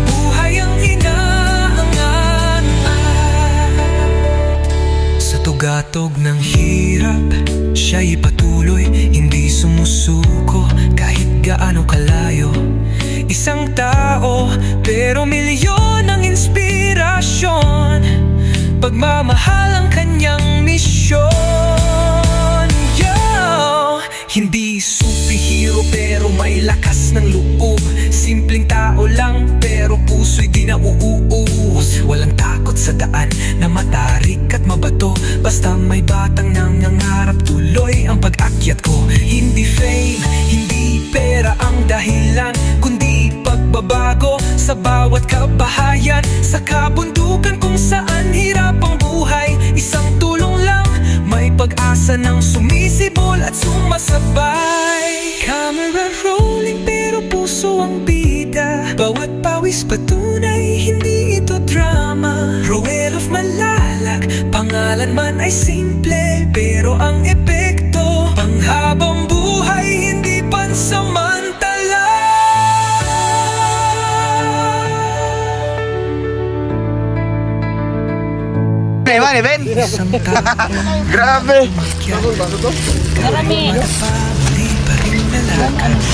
buhay ang inaangat. Sa tugatog ng hirap, siya'y patuloy, hindi sumusuko kahit gaano kalayo. Isang tao, pero milyon ang inspirasyon. Pagmamahal ang kanyang misyon. Hindi superhero pero may lakas ng loob. Simpleng tao lang pero puso'y di nauuus. Walang takot sa daan na matarik at mabato. Basta may batang nangangarap, tuloy ang pag-akyat ko. Hindi fame, hindi pera ang dahilan, kundi pagbabago sa bawat kabahayan. Sa kabundukan kung saan hirap ang buhay, isang tulong lang, may pag-asa ng sumisibol at sumasabay. Camera rolling pero puso ang bida, bawat pawis patunay, hindi ito drama. Ruel of Malalag, pangalan man ay simple, pero ang epekto panghabang buhay, hindi pansamantala. man, Ben. Grabe.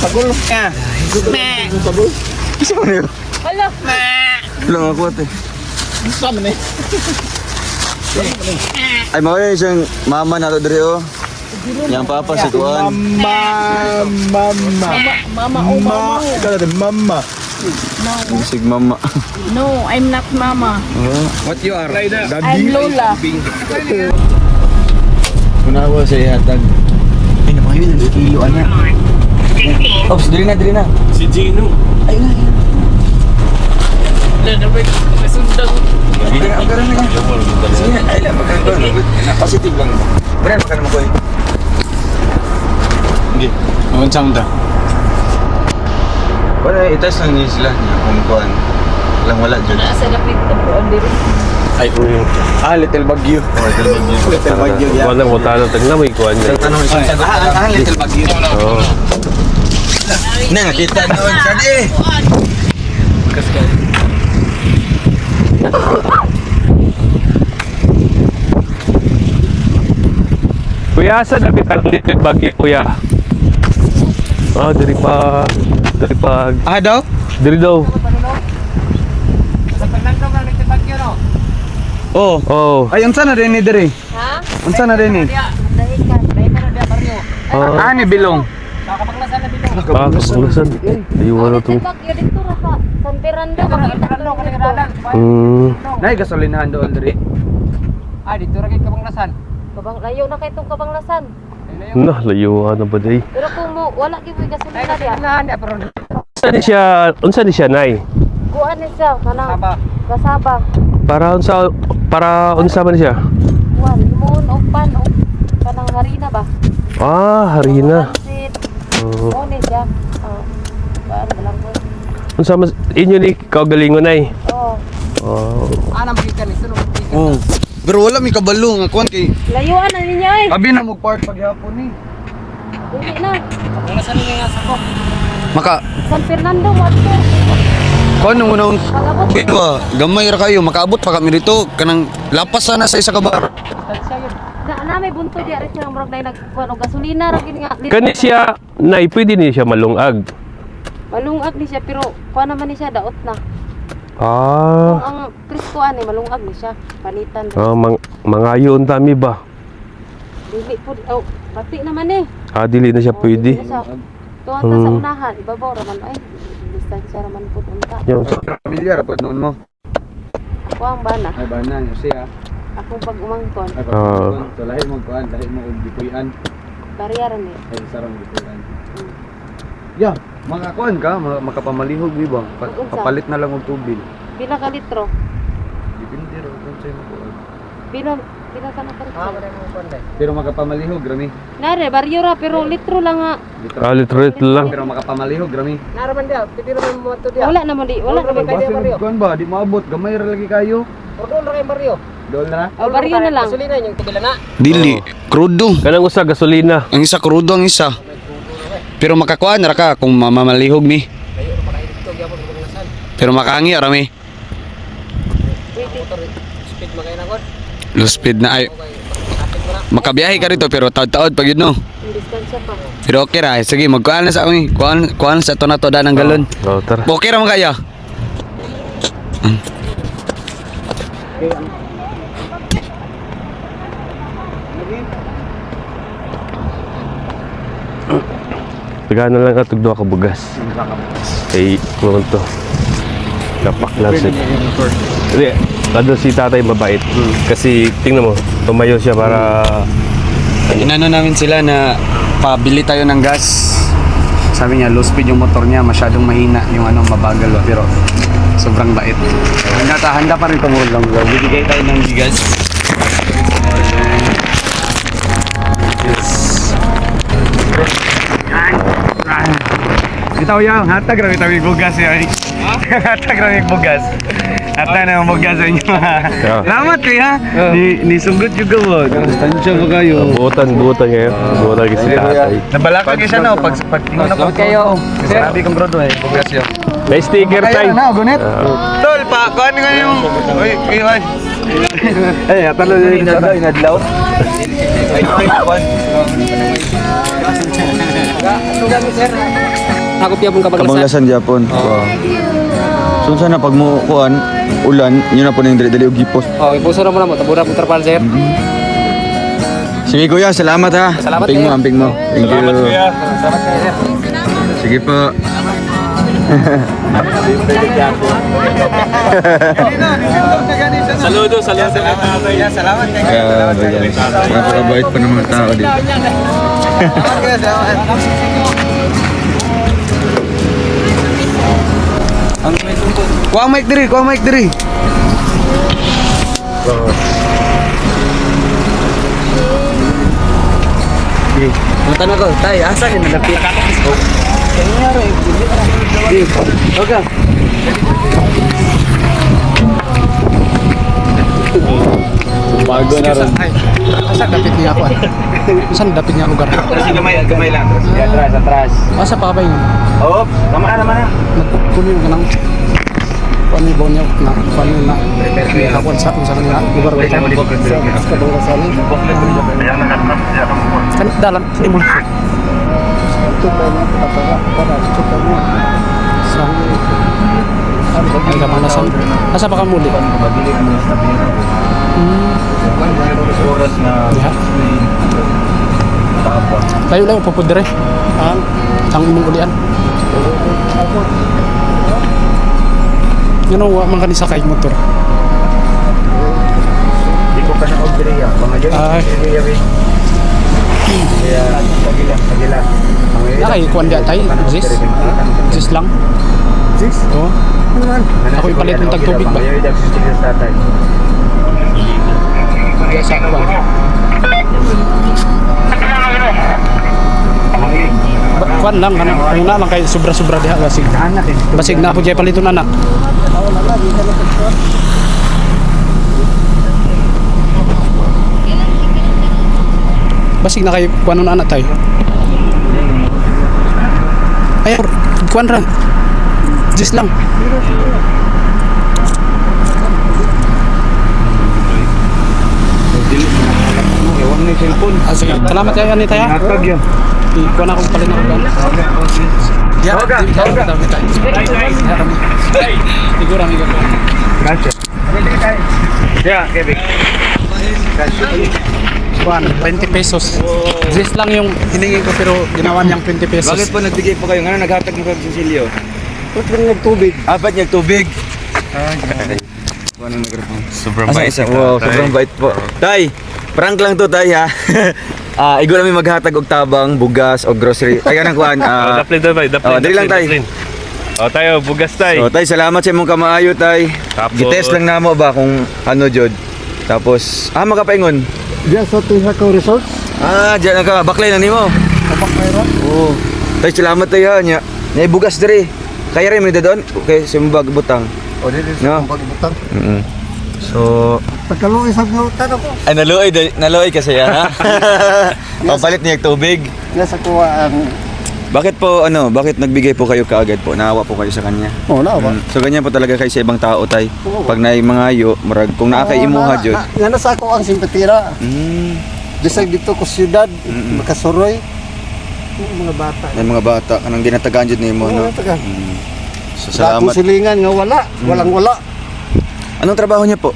Pagul. Yeah. Isa mo niyo? Wala. Wala ako ate. Ay, mawala yun siyang mama na to diri oh. Yang papa si Kuan. Mama. Musig mama. No, I'm not mama. What you are? I'm Lola. Kunawa sa ihatag. Ay, naman yun. Kilo niya. Ops, dali na. Si Gino. Ayun na. Hindi na, ang karami lang. Sige na, ay lang, magkakaroon. Positive lang. Brian, magkano mo ko eh. Hindi, magunsang da. Wala, itas lang niya sila. Kung kuhan. Wala dyan. Sa lapit na po, diri. Ay, Little Bagyo. Little Bagyo, yeah. Wala mo tanong tagna mo ikuan niya. Tanong isang sagot. Little Bagyo. Oo. Na, nakita noon. Saan eh? Kuya, saan na kita Little Bagyo, kuya? Ah, dari pa. Ah, daw? Dari daw. Oo. Oh. Ay, unsa na din ni diri? Ha? Unsa na din ni? Ah, Ani bilong. kapaglasan. Ayun na to. Bagyo dito ra sa San Fernando, makita ko. Nay gasolinahan doon diri. Kabang layo na kay tong kabanglasan. Nah, layuan na ba day? Pero kung mo wala gyud may gasolina diya. Unsa ni siya nay? Kuan ni siya kanang kasaba. Para unsa man siya? Kuan limon o pan o kanang harina ba? Ah, harina. Pansit. Oh. O ni siya. Kuan lang ko. Unsa man inyo ni kaugalingon nay? Oh. Oh. Oo. Pero wala may kabalo nga kuan kay Layuan na ninyo eh. Abi na mo park paghapon ni. Dili na. maka San Fernando mo ato. Kon nung unang Pagabot. Diba, gamay ra kayo, makaabot pa kami dito. Kanang lapas sana sa isa ka bar. Na may bunto di ari siya murag nay nagkuan og gasolina ra gid nga. Kani siya nay pwede ni siya malungag. Malungag ni siya pero kuan naman ni siya daot na. Ah. Ang Kristo ani malungag ni siya. Palitan. Mangayon tami ba? Dili po oh, pati naman eh. Ah, dili na siya pwede. Tuwa ta sa unahan, ibabaw raman ay distansya raman po unta. Yung Pamilyar pa noon mo. Ako ang bana. Ay ba na siya. Ako pag umangkon, Ay Ah. so lahi mo kuan, lahi mo og gipuy-an. baryaran ni. Ay sarang gipuy-an. Ya, mga kuan ka, makapamalihog di ba? Papalit na lang og tubig. Pila ka litro? Depende ra kung sa'yo mo kuan. Pila ka na ka litro? Pero makapamalihog rami. Nare, baryo ra pero litro lang nga. litro lang. Pero makapamalihog rami. Wala naman di, wala naman Basta yung kuan ba, di maabot, gamay ra lagi kayo. Doon na. Oh, baryo na lang. Dili, krudo. Kanang usa gasolina. Ang isa krudo ang isa. Pero makakuan ra ka kung mamamalihog mi. Pero makaangi ra mi. Low speed na ay. Makabiyahe ka rito pero taod-taod pag yun no. Distansya pa. Pero okay ra, sige magkuan na sa amin. Kuan sa to na to danang galon. Oh, tara. Okay ra man kaya. Tagaan na lang atog duha ka bugas. Kay kuno to. Kapak lang siya. Hindi, ano si tatay mabait. Kasi tingnan mo, tumayo siya para Inano namin sila na pabili tayo ng gas. Sabi niya low speed yung motor niya, masyadong mahina yung ano mabagal ba pero sobrang bait. Handa pa rin tumulong. Bibigay tayo ng bigas. bitaw ya, hatag ra bitaw bugas ya. Hatag ra bugas. Hatag na bugas sa inyo. Salamat kuya. Ni sugot juga mo. Tansya ba kayo? Butan ngayon. Butan kasi tatay. Nabalaka kayo siya no pag tingnan ako kayo. Sabi kong brodo eh, bugas yo. May sticker tayo. Na, gunet. Tol pa, kuan nga yung. Oy, kuya. Eh, atalo din sa inadlaw. Ako piya pong Kabanglasan Japon. Wow. So sana pag mo kuan ulan, yun na po ning dili og gipos. Oh, ipuso na mo na mo. Tabura pong trapal, sir. Sige kuya, salamat ha. Salamat, amping mo, kuya. amping mo. Thank you. Salamat kayo, sir. Sige po. Saludo sa lahat. Salamat kayo. Grabe guys. Napakabait pa ng mga tao dito. Kuha mic diri, kuha mic diri. Punta na ko. Tay, asa ni nagapit? Okay. Bago na rin. Asa dapit niya ako? Saan dapit niya lugar? Kasi gamay lang. Atras. Asa pa ba yun? Oh, tama naman na. Nagkunin ka ng paano ba niya na paano na nakakuan sa kanila lugar ko sa kabanglasan kan dalam imul sa ay kabanglasan asa pa ka muli Oras na layo lang pupudre ang imong ulian Ano wa man kanisa kay motor? di ko pa na order ya. Pamayon. Ay. Kaya pagila. Nakay kuan dia tay, Jis lang. Six? Oo. Ano man? Ako ipalit ng tagtubig ba? Pamayon dag sa tatay. Dia sa kuan. Kuan lang kana una lang kay sobra-sobra diha basig. Basig na ako jay paliton anak. Basig na kay kuan anak tay. Ay kuan ra. Jis lang. Ewan ni cellphone. Sige, salamat kayo ani tay. Hatag yan. Kuan ako palit na kuan. Ya, siguro amigo. Gracias. Ya, Kevin. Kuan 20 pesos. Jis lang yung hiningi ko pero ginawa niyang 20 pesos. Bakit po nagbigay po kayo? Ano naghatag mo kag Cecilio? Ba't nagtubig? Ba't niya tubig? Ano mikrofon? Sobrang Asa bait isa? si Wow, tatay. sobrang bait po. Tay, prank lang to tay ha. Igo namin maghatag og tabang, bugas o grocery. Ay kanang kuan. Daplin to bay, daplin. dali lang tay. O tayo, bugas tay. So tay, salamat sa imong kamaayo tay. Tapos- Gitest lang namo ba kung ano jud. Tapos makapaingon. Diyan sa Tihakaw Resort. Diyan na ka, baklay na nimo. Kapak mayroon. Oo. Tay, salamat tay ha nya. Nay bugas diri. Kaya rin mo doon? Okay, simbag butang. O, dito No. sa pagbutang. So, Pagkaluoy sa butan ako. ay naluoy kasi yan ha. Papalit niya yung tubig. Nasa kuha ang... Bakit nagbigay po kayo kaagad po? Naawa po kayo sa kanya. Oh, na ba? So ganyan po talaga kayo sa ibang tao tay. Pag naay mga ayo, murag kung naakay imuha jud. Nga nasa ako ang simpatira. Disag dito ko siyudad, makasuroy. Mga bata. May mga bata kanang ginatagaan jud nimo no. So Salamat. salamat. Silingan nga wala. Walang wala. Anong trabaho niya po?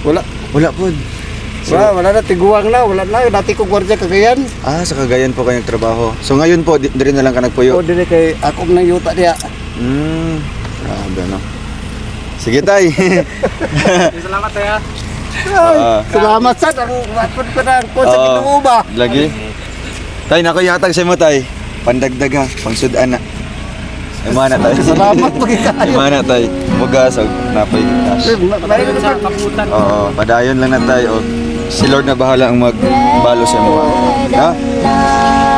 Wala. Wala po. Wala na, tiguang na. Wala na. Dati ko gwardiya Cagayan. Sa Cagayan po kayo nagtrabaho. So ngayon po, diri na lang ka O, nagpuyo. dili kay ako na yuta diya. Grabe no. Sige tay. Salamat tayo. Salamat sa ang watod ko na ko sa Ginoo ba. Lagi. Tay, nako yatag sa mo tay. Pandagdag ha, pangsudan na. Imana tay. Salamat magikayo. Imana tay. Bugas og napay cash. Oo, padayon lang na tay. O, si Lord na bahala ang magbalo sa mo. Ha?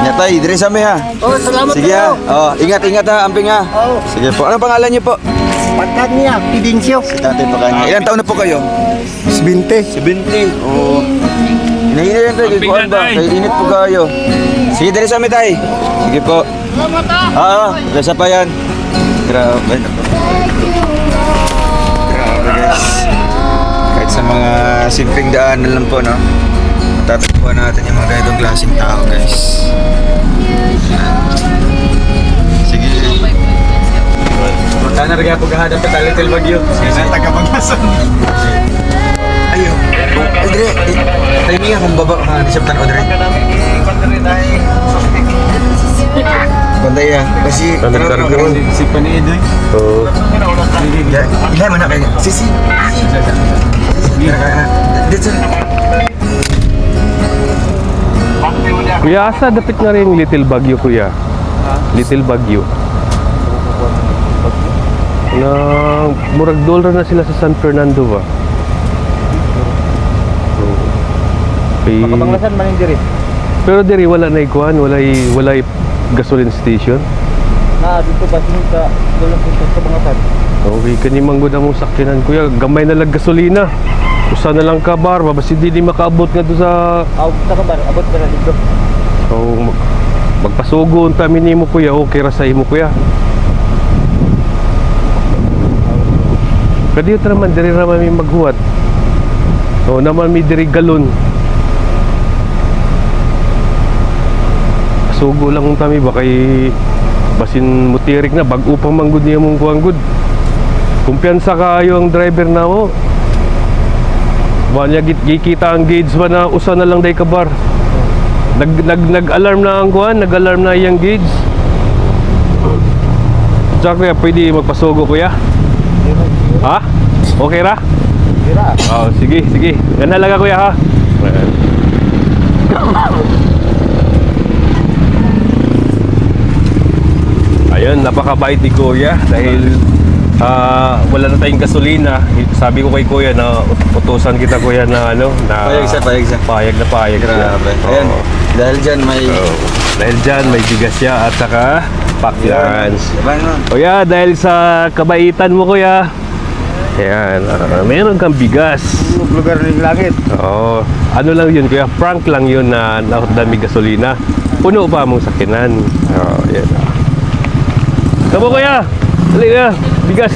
Ingat tayo, dire sa amin ha. Oh, salamat Sige ha. Oh, ingat ha, amping ha. Oh, Sige po. Anong pangalan niyo po? pagkat niya, Pidensyo. Tatay pa kanya. Ilan taon na po kayo? 20. 70. Oo. Hinahina yan tayo. Kay kuhan ba? Kay init po kayo. Sige, dire sa amin tayo. Sige po. Oo, gasa pa yan. Grabe. Grabe guys. Kahit sa mga simpleng daanan lang po, no? Matatagpuan natin yung mga ganitong klaseng tao, guys. Sige. Magkana rin po kahadap ka Little Bagyo. Sige, taga-pagmason. Ayun. Audrey, timing akong baba ka. Di sabtan, Audrey. Bantay ya. Kasi si Paniidoy. Oo. Ilan man na kayo? Sisi. Dito. Kuya, asa dapit nga rin yung Little Baguio, kuya? Little Baguio. Na murag dollar na sila sa San Fernando ba? Makabanglasan man yung diri. Pero diri wala na ikuan, wala gasoline station. Dito ba ka doon sa bangasan? Okay, kani manggod ang sakyanan kuya, gamay na lang gasolina. Usa na lang ka bar, basta di makaabot nga do sa Sa kabar, abot ka na dito. so magpasugo unta minimo kuya, okay ra sa imo kuya. Kadi ito naman, diri naman may maghuwat. O naman may diri galon. Pasugo lang kung kami ba kay basin mutirik na, bag upang manggod niya mong kuanggod. Kumpiyansa kayo ang driver na mo. Wanya gikita ang gauge ba na usa na lang day ka bar. Nag-alarm na ang kuan, nag-alarm na iyang gauge. Tsaka kuya, pwede magpasugo kuya? Ha? Okay ra? Oh, sige, sige. Ganda lang kuya ha. Ayun, napakabait ni kuya dahil wala na tayong gasolina. Sabi ko kay kuya na utusan kita kuya na ano, na Payag siya. payag na payag siya. Grabe. Ayan. Dahil dyan may... Dahil dyan may bigas siya at saka pakyans. Diba no? Kuya, dahil sa kabaitan mo kuya, ayan, meron kang bigas. Lugar ng langit. Oo. Ano lang yun kuya, prank lang yun na dami gasolina. Puno pa mong sakinan. Oo, yan. Tama kuya, dali kuya, bigas.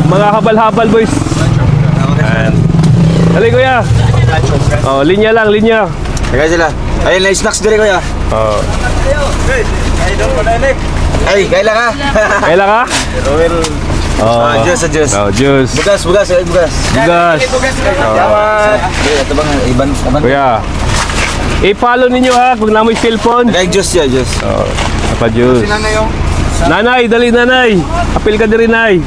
Mga habal-habal boys. Ayan. Dali kuya. Oh, linya lang, linya. Teka sila. Ayun na yung snacks dire kuya. Oh. Ay, kailan ka? Kailan ka? Oh. Juice. Oh, juice. Bugas. Bugas. Salamat. Ito bang iban? Kuya, i-follow ninyo ha kung namoy cellphone. Kaya juice ya, juice. Oh, apa juice? Nanay, dali nanay. Apil ka diri nay.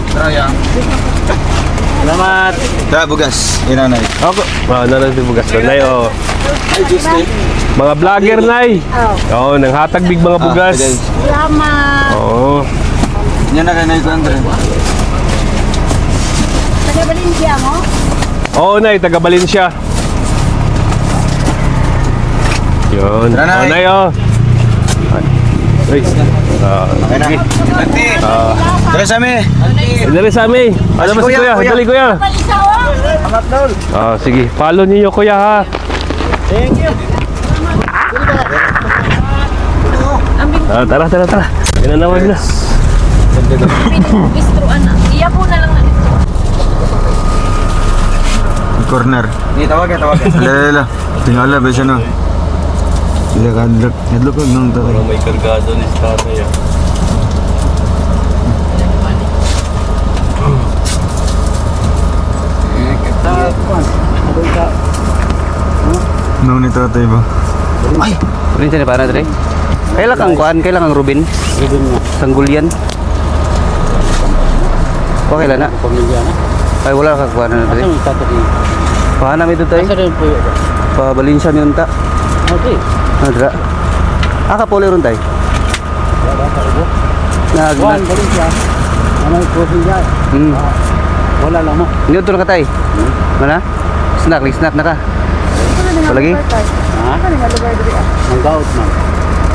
Salamat. Kaya bugas. Inanay. Ako, nanay di bugas nanay oh. Ay, juice na. Mga vlogger nay. Oh, nang hatag big mga bugas. Salamat. Oh. Yan na kanay ko Andre. Taga Valencia mo? Oo, nay, taga Valencia. Yun. Tara, nay. Oh, nay oh. Ay. Okay na. Tara sa amin. Dali sa amin. Ano ba si kuya? Dali kuya. Salamat Dol. Ah, sige. Follow niyo kuya ha. Thank you. Tara. Pinanawag na. Bistruan na. Iya po na lang na dito. Corner. Ni tawag. Lala. Tingala ba siya no? Nadlok ko nang tawag. May kargado ni tatay ah. No ni tatay ba? Ay, rin siya para dre. Kailan kang kuan, kailan kang Ruben? Sanggulyan. Ko kailan na? Ay wala ka kuan na dre. Kuan na ito tay. Pa Valencia ni unta. Okay. Nadra. Aka pole ron tay. Kuan balik siya. Ano ko siya? Wala lang mo. Niyo to na ka tay. Mana? Snack na ka. Lagi? Ha? Ano nga lugar diri ah? Manggaot man.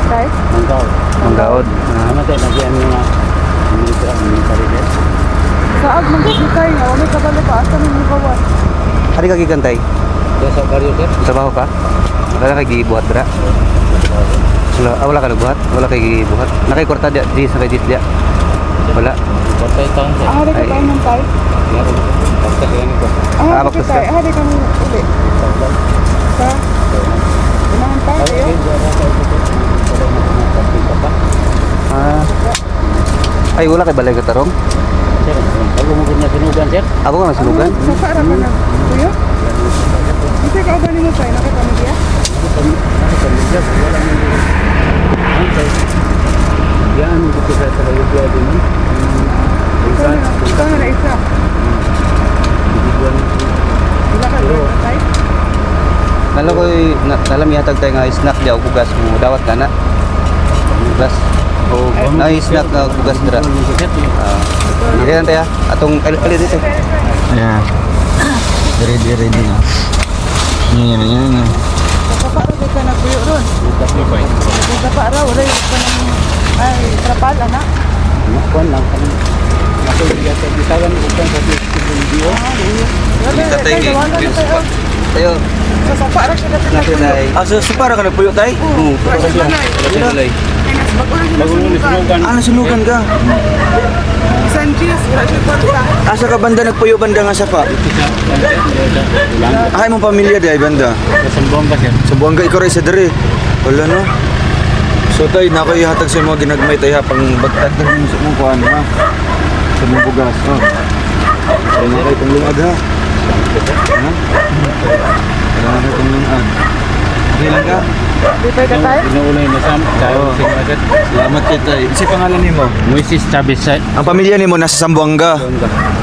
Tay? Manggaot. Manggaod. Ano tayo lagi ang mga military head? Saag man gid kay nga wala ka balo pa asa ni gawan. Hari ka gigantay. Diya sa baryo sir. Trabaho ka? Wala ka gibuhat dra. Wala ka nagbuhat? Wala kay gibuhat? Nakay kwarta di sa kay dia. Wala. Patay taon sir. Ang hari ka tayo ng tay. Basta yan ko. Ang hari bakit ka tayo. Hari ka mo uli. Sa unahan tayo kayo. Ah. Ay wala kay balay ka tarong. Sir, ako mo na sinugan sir. Ako ka nasunugan. Sa para ka na. Kuya? Hindi ka ba nimo tayo nakapamilya? Yan ko sa trabaho din. Ikaw na isa. Wala ka ba tayo? Nalo ko nalam yatag tayo nga snack di ako kugas mo dawat ka na. Kugas. Oh, na snack nga kugas dira. Dili lang tayo. Atong ali dito. Ayan. Ready na. Yan. Kapara di ka nagpuyo ron. Kapara wala yung ka ng ay trapal anak. Kuan lang kami. Ako yata bisagan ko kan sa video. Tayo. Sa sapara ka na Nakilay. So para ka nagpuyo tay? Ano sunugan ka? Sanjis, radyo pa. Asa ka banda nagpuyo banda nga sapa? Ay mong pamilya di ay banda. Sa Sambonga sir. Sa Buanga ikaw rin sa dere. Wala no. So tay nako ihatag sa mga ginagmay tay ha pang bagtag din sa mong kuan ha. Sa mong bugas ha. Ay nakay tong lungag ha. Ha? Wala na itong lungag. Okay lang ka? Di pa ka tayo? Inuulay na sa Oo. Salamat kita. Si pangalan nimo? Moises Chavez sir. Ang pamilya nimo nasa Zamboanga.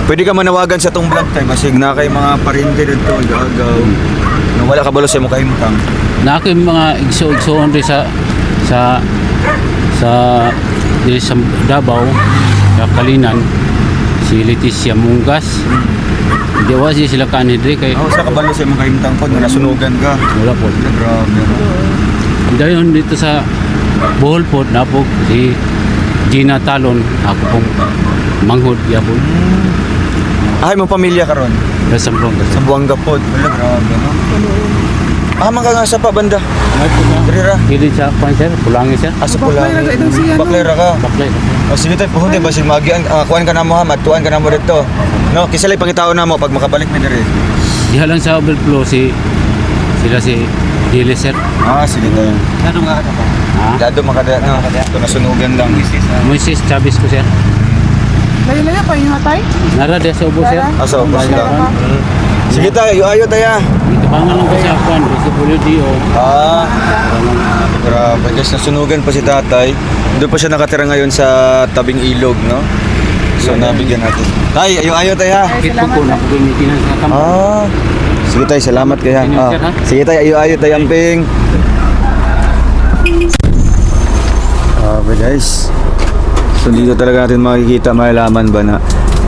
Pwede ka manawagan sa tong vlog tayo kasi na kay mga parente dito agaw. Nung wala ka balo sa mukha himutang. Na ako yung mga igso-igsoon rin sa di sa Davao sa Kalinan si Leticia Mungas hindi wa sila kanidri kay Oh, sa kabalo sa mukha himutang pod nasunugan ka. wala po Grabe. dayon dito sa Bohol po napog si Gina Talon ako pong manghod yapon Ay mong pamilya karon sa Sambonga sa Buanga pod. Wala grabe no. Man ka nga sa pa banda. Dirira. Dili sa panser pulangi sir Asa pula. Baklera ka. baklay O sige tayo, puhunti ba si Magi kuan ka na mo ha, matuan ka na mo dito. No, kisalay pangitaon na mo pag makabalik mi diri. diha lang sa overflow sila si Dili sir Sige tayo. Ano nga ka pa? ha Dado makada no. Ito nasunugan lang. Moises Chavez ko sir Layo-layo pa yung hatay? nara dia sa ubo sir Asa ubos lang. Sige tayo, ayo tayo. dito pa nga lang ko sa kwan sa Pulidio Grabe, guys, nasunugan pa si tatay. Doon pa siya nakatira ngayon sa tabing ilog, no? So, nabigyan natin. Tay, ayo tayo ha. kit po na po maintenance na kampo Sige tayo, salamat kayo ha. Sir, ha? Sige tayo, ayo tayo, amping. Grabe guys. So, dito talaga natin makikita, malalaman ba na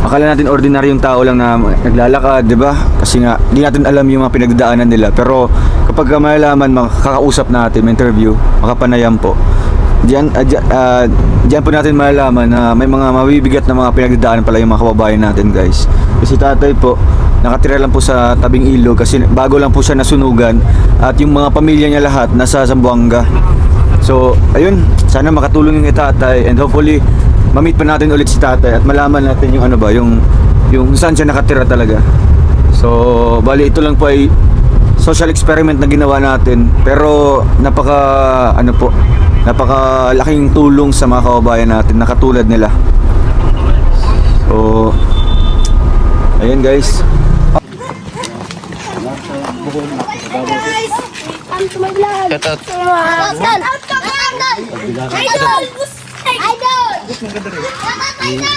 akala natin ordinaryong tao lang na naglalakad, di ba? Kasi nga, di natin alam yung mga pinagdaanan nila. Pero kapag malalaman, makakausap natin, may interview, makapanayam po. Diyan po natin malalaman na may mga mabibigat na mga pinagdadaanan pala yung mga kababayan natin, guys. Kasi tatay po, nakatira lang po sa tabing ilog kasi bago lang po siya nasunugan at yung mga pamilya niya lahat nasa Zamboanga. So, ayun, sana makatulong yung tatay and hopefully ma-meet pa natin ulit si tatay at malaman natin yung ano ba, yung saan siya nakatira talaga. So, bali ito lang po ay social experiment na ginawa natin pero napakalaking tulong sa mga kababayan natin na katulad nila. So, ayun guys. Come to my vlog. Idol!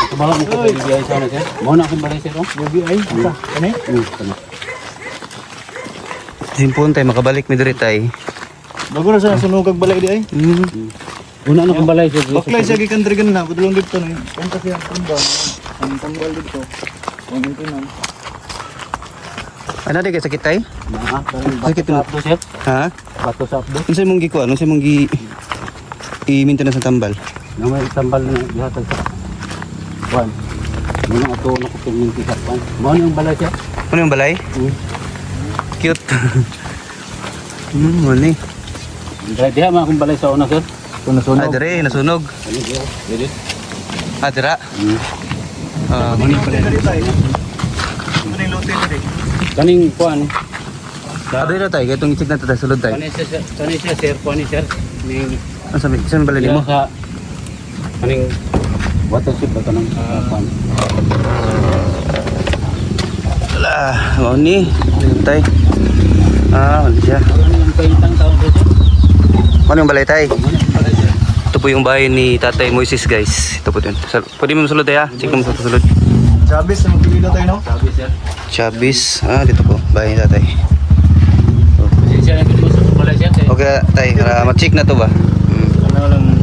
Kabala mo ko BBI sana sir. Mo na akong balay sir. BBI. Kani? Simpon tayo, makabalik mi diri tay. Bago na sa sunugag balay di ay. Una na akong balay sir. Baklay siya gikan drigan na, budulong dito na. Kung kasi ang tumbang, ang tanggal dito. Ang intinan. Ano di kay sakit tay? Sakit na sir. Ha? bato sa updo. Ano sa mong gikuan? Ano sa mong i-maintenance ng tambal? Na may tambal na gihatag sa kuan. Muna ato na ko piminti sa kuan. Mao yung balay siya. Ano yung balay? Cute. Mali. Diha man akong balay sa una sir. Kung nasunog. Ah, dire, nasunog. Dili. Ah, dira. Kaning kuan. Diri na tayo, kaya itong i-check na tayo, sulod tayo. Kani siya sir, kuan ni sir. Ning Ano sabi? Saan balay mo? sa kaning water ship ba kanang kuan. Wala, mau ni. Tay. Ano siya? Ang kaintang taon sir. Ano yung balay tay? Ito po yung bahay ni Tatay Moises guys. Ito po din. Pwede mo masulod tayo ha? Check mo sa sulod. Chabis, sa magpililo tayo, no? Sabi sir. Chabis. Ah, dito po. Bahay ni Tatay. Siya na pinusok sa balay siya. Okay, tay. Ma-check na to ba? Ano lang.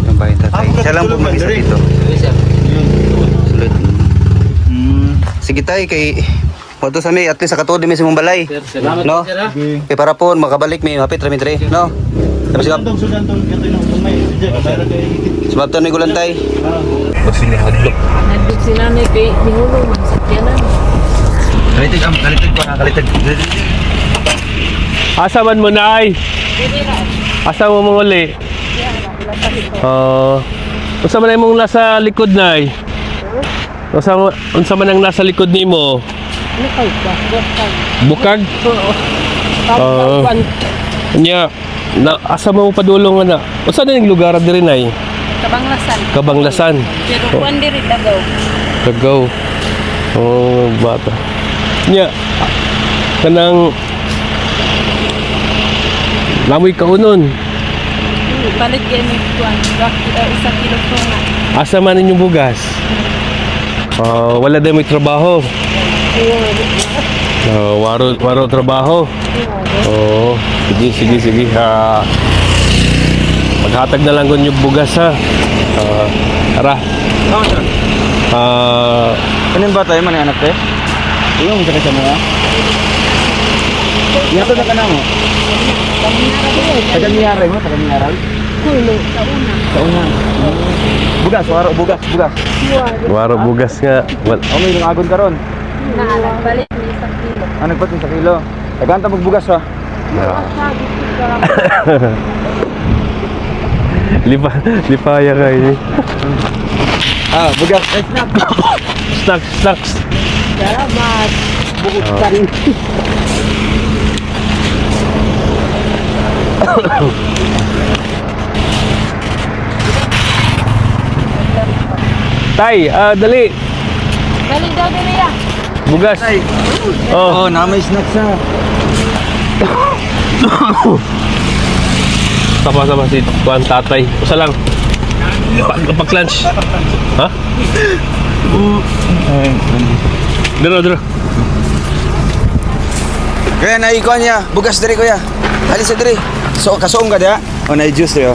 Yung bahay ni Tatay. Siya lang po mag-isa dito. Sir. Sulod. Sige tay, kay... Wato sa mi, at least sa katuod may simong balay. Sir, salamat No? sir ha. Kay para po, makabalik may hapit ramin tre. No? Tapos sila... Sebab to ni gulantay. Nandun si nanay kay Nihulong, magsakyanan. Kalitig ko na, kalitig. Asa man mo nay? Asa mo muli? Unsa man imong nasa likod nay? Unsa man ang nasa likod nimo? Bukag? Nya, na asa mo padulong na? Unsa na yung lugar diri nay? Kabanglasan. Kabanglasan. Pero kuan diri Dagaw. Dagaw. Oh, bata. Nya, kanang lamoy kaunon. Palit kay may kuan, isang kilo tunga. Asa man inyong bugas? Wala din may trabaho. Waro trabaho. Oh, sige. Maghatag na lang yung bugas ha. Tara. Kanin ba tayo man anak te? Yung sa kasama mo. Yato na ka na mo. Taga niyaray mo, taga niyaray. Sa una. Bugas. Waro bugas nga. O may nangagon ka ron. Naalang palit may isang kilo. Ano nagpat sa kilo? Tagantang magbugas ha. Lipaya ka eh. Bugas. Snacks. Salamat. Bukod ka rin. Tay, dali. Dali daw dili ya. Bugas. Oh, na may snacks ha. Sama si Tuan Tatay. Usa lang. Pag-lunch. Ha? Dero. Kaya naikuan niya. Bugas diri kuya. Alis diri. So kasuong ka diha. O na juice yo.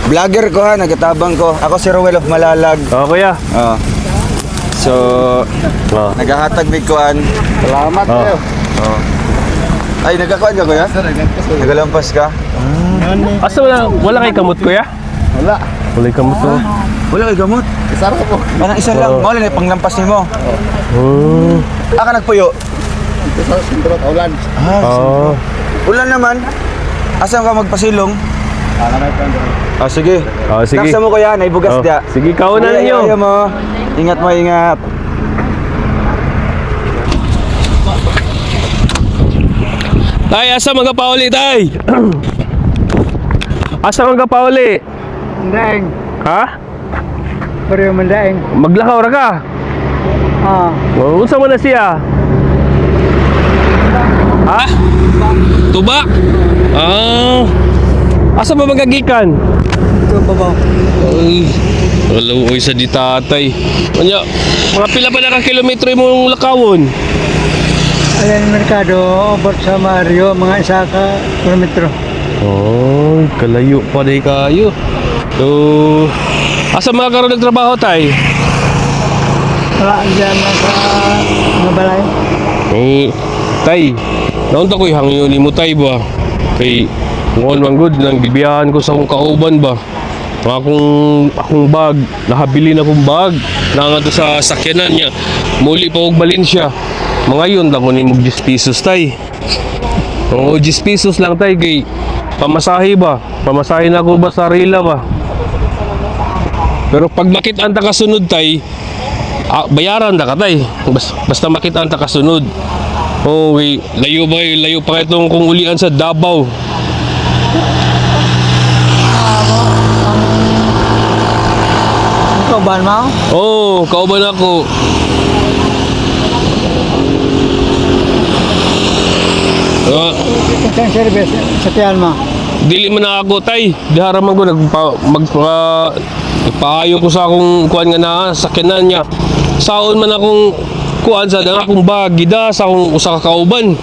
Vlogger ko ha, nagatabang ko. Ako si Rowell of Malalag. Kuya. Oh. So, naghahatag mig kuan. Salamat kayo. Oh. Ay, nagkakuan ka kuya? Nagalampas ka? Asa wala kay kamot kuya? Wala. Wala kay kamot to. Wala kay gamot. Isara po. Parang isa lang. Mawala na panglampas nimo. Ka nagpuyo. Ito sa sindrot, ulan. Ulan naman. Asa ka magpasilong? Sige. Sige. Naksa mo kuya, naibugas dia. Sige, kauna ninyo. Ayaw mo. Ingat mo, ingat. Tay, asa mga pauli, tay? Asa mga pauli? Daing. Ha? Pero mandaing. Maglakaw ra ka? Unsa man na siya? Ha? Tuba? Asa ba magagikan? Ito pa ba? Ay, uy sa di tatay. Anya, mga pila pa na ka kilometro imong lakawon? Ayan yung merkado, abot sa Mario, mga isa ka kilometro. Oh, kalayo pa day kayo. So, asa mga karon nagtrabaho tay? Wala dyan mga balay. Tay, naunta ko'y hangyo ni mo tay ba? Kay Noon man good, nang gibiyahan ko sa akong kauban ba. Akong bag, nahabili na akong bag. Nangato sa sakyanan niya. Muli pa og Valencia. Mga yun, lang ko ni mog 10 pesos tay. Oo, 10 pesos lang tay kay pamasahe ba? Pamasahe na ako ba sa Rila ba? Pero pag makitaan ta kasunod tay, bayaran ta ka tay. Basta makitaan ta kasunod. Oh, layo ba? Layo pa itong kung ulian sa Davao. Kauban mo? Oh, kauban ako. Isang service, sakyan mo. Dili man na ako tay. Diharaman ko nagpaayo ko sa akong kuan nga naa sakyanan niya. Saon man akong kuan sa akong bag gida sa akong usa ka kauban.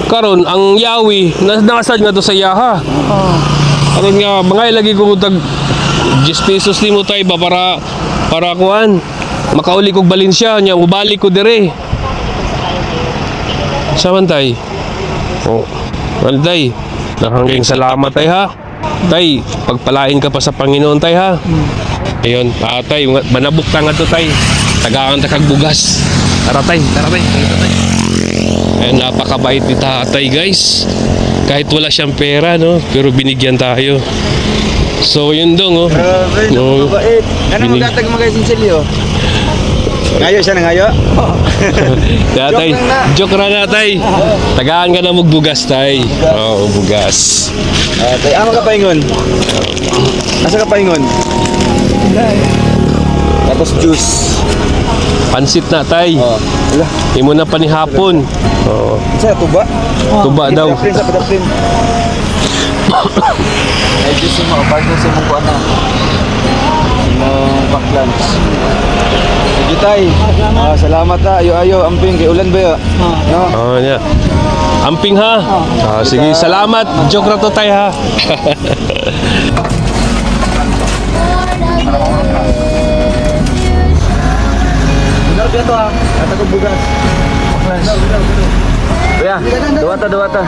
Karon ang yawi nasad nga to sa yaha. Karon nga bangay lagi ko tag 10 pesos nimo tay ba para kuan makauli kog Valencia nya ubalik ko dire. Saman tay. Oh, well, tay, nakanggang salamat tay ha. Tay, pagpalain ka pa sa Panginoon tay ha. Ayun, tay, manabuk ta nga to tay. Tagaan ta kag bugas. Tara tay. Ayun, napakabait ni tatay guys. Kahit wala siyang pera no, pero binigyan tayo. So yun dong oh. Grabe, napakabait. Ano magatag mga sinsilyo? Ngayo siya na ngayo? Tay, joke ra na tay. Tagaan ka na magbugas tay. Oo, bugas. Tay, ama ka paingon. Asa ka paingon? Tapos juice. Pansit na tay. Wala. Imo na pa ni hapon. Oo. Sa tuba? Tuba daw. Sa padapin. Ay, juice mo. Bago sa mong kuwan na. Mong pack-lunch. Sige tay. Salamat ha. Ayo, amping. Kay ulan ba yun? No? Oh, yeah. Amping ha. Sige, salamat. Joke ra to tay ha. Benar dia to ha. Kata ko bugas. Kuya, dawata.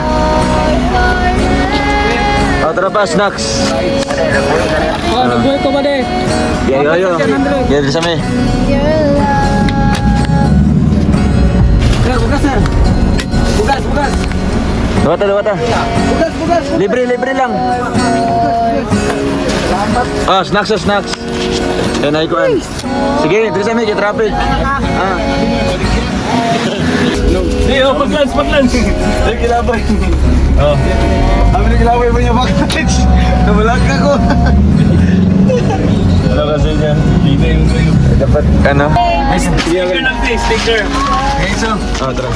Tara pa, snacks. Nagbuhay ko ba de? Ayo. Biar di sana. Bugas. Dawata. Libre lang. Snacks. Yan ay kuan. Sige, dito sa may traffic. Yo, pag-lunch. Ay, kilabay. Kami na kilabay mo yung package. Nabalag ako. Wala kasi niya. Hindi yung trail. Dapat, ano? Sticker lang tay, sticker. Tara.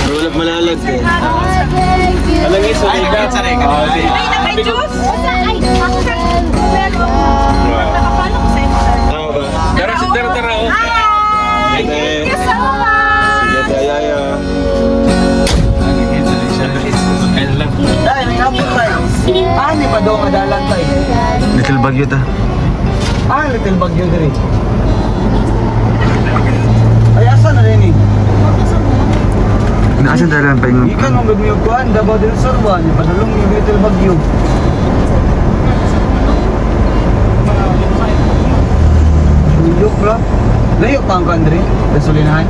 Wala malalag eh. Alang iso, ay May juice? Tara. Oh. Thank you so much! Ayo. Ay, may hapon tay. Ani pa daw madalan tay. Little Baguio ta. Little Baguio diri. Ay, asa na rin eh? Naasan dalan pa yung... Ikan mo gagmiyog kuhan, Davao del Sur ba? Padulong yung Little Baguio. Tulog bro. Layo pa ang country. Gasolinahan.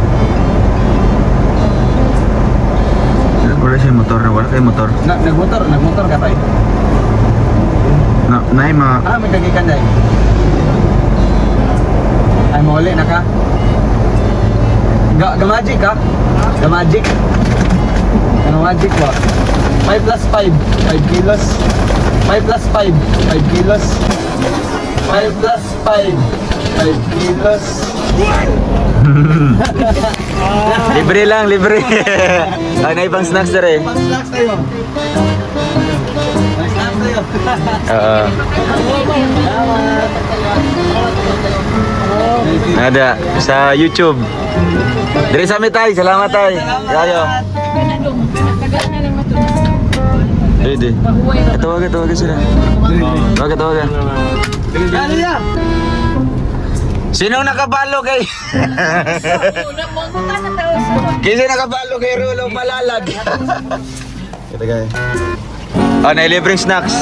Wala siya motor na. Wala kayo motor. Nagmotor ka tayo. Nay, May kagikan dahil. Ay, mahuli na ka. Gamagic ka? Gamagic. Ano magic ba? 5 plus 5, 5 kilos. 5 plus 5, 5 kilos. 5 plus 5, 5 kilos. libre. Ay, na ibang snacks na rin. Snacks tayo. May snacks tayo. Ada sa YouTube. Dari sa amin tay, salamat tay. Ayo. Dede. Tawagan sila. Tawagan. Ano yan? Sino nakabalo kay? Kasi nakabalo kay Rulo Malalag. Kita guys. Ah, na-libreng snacks.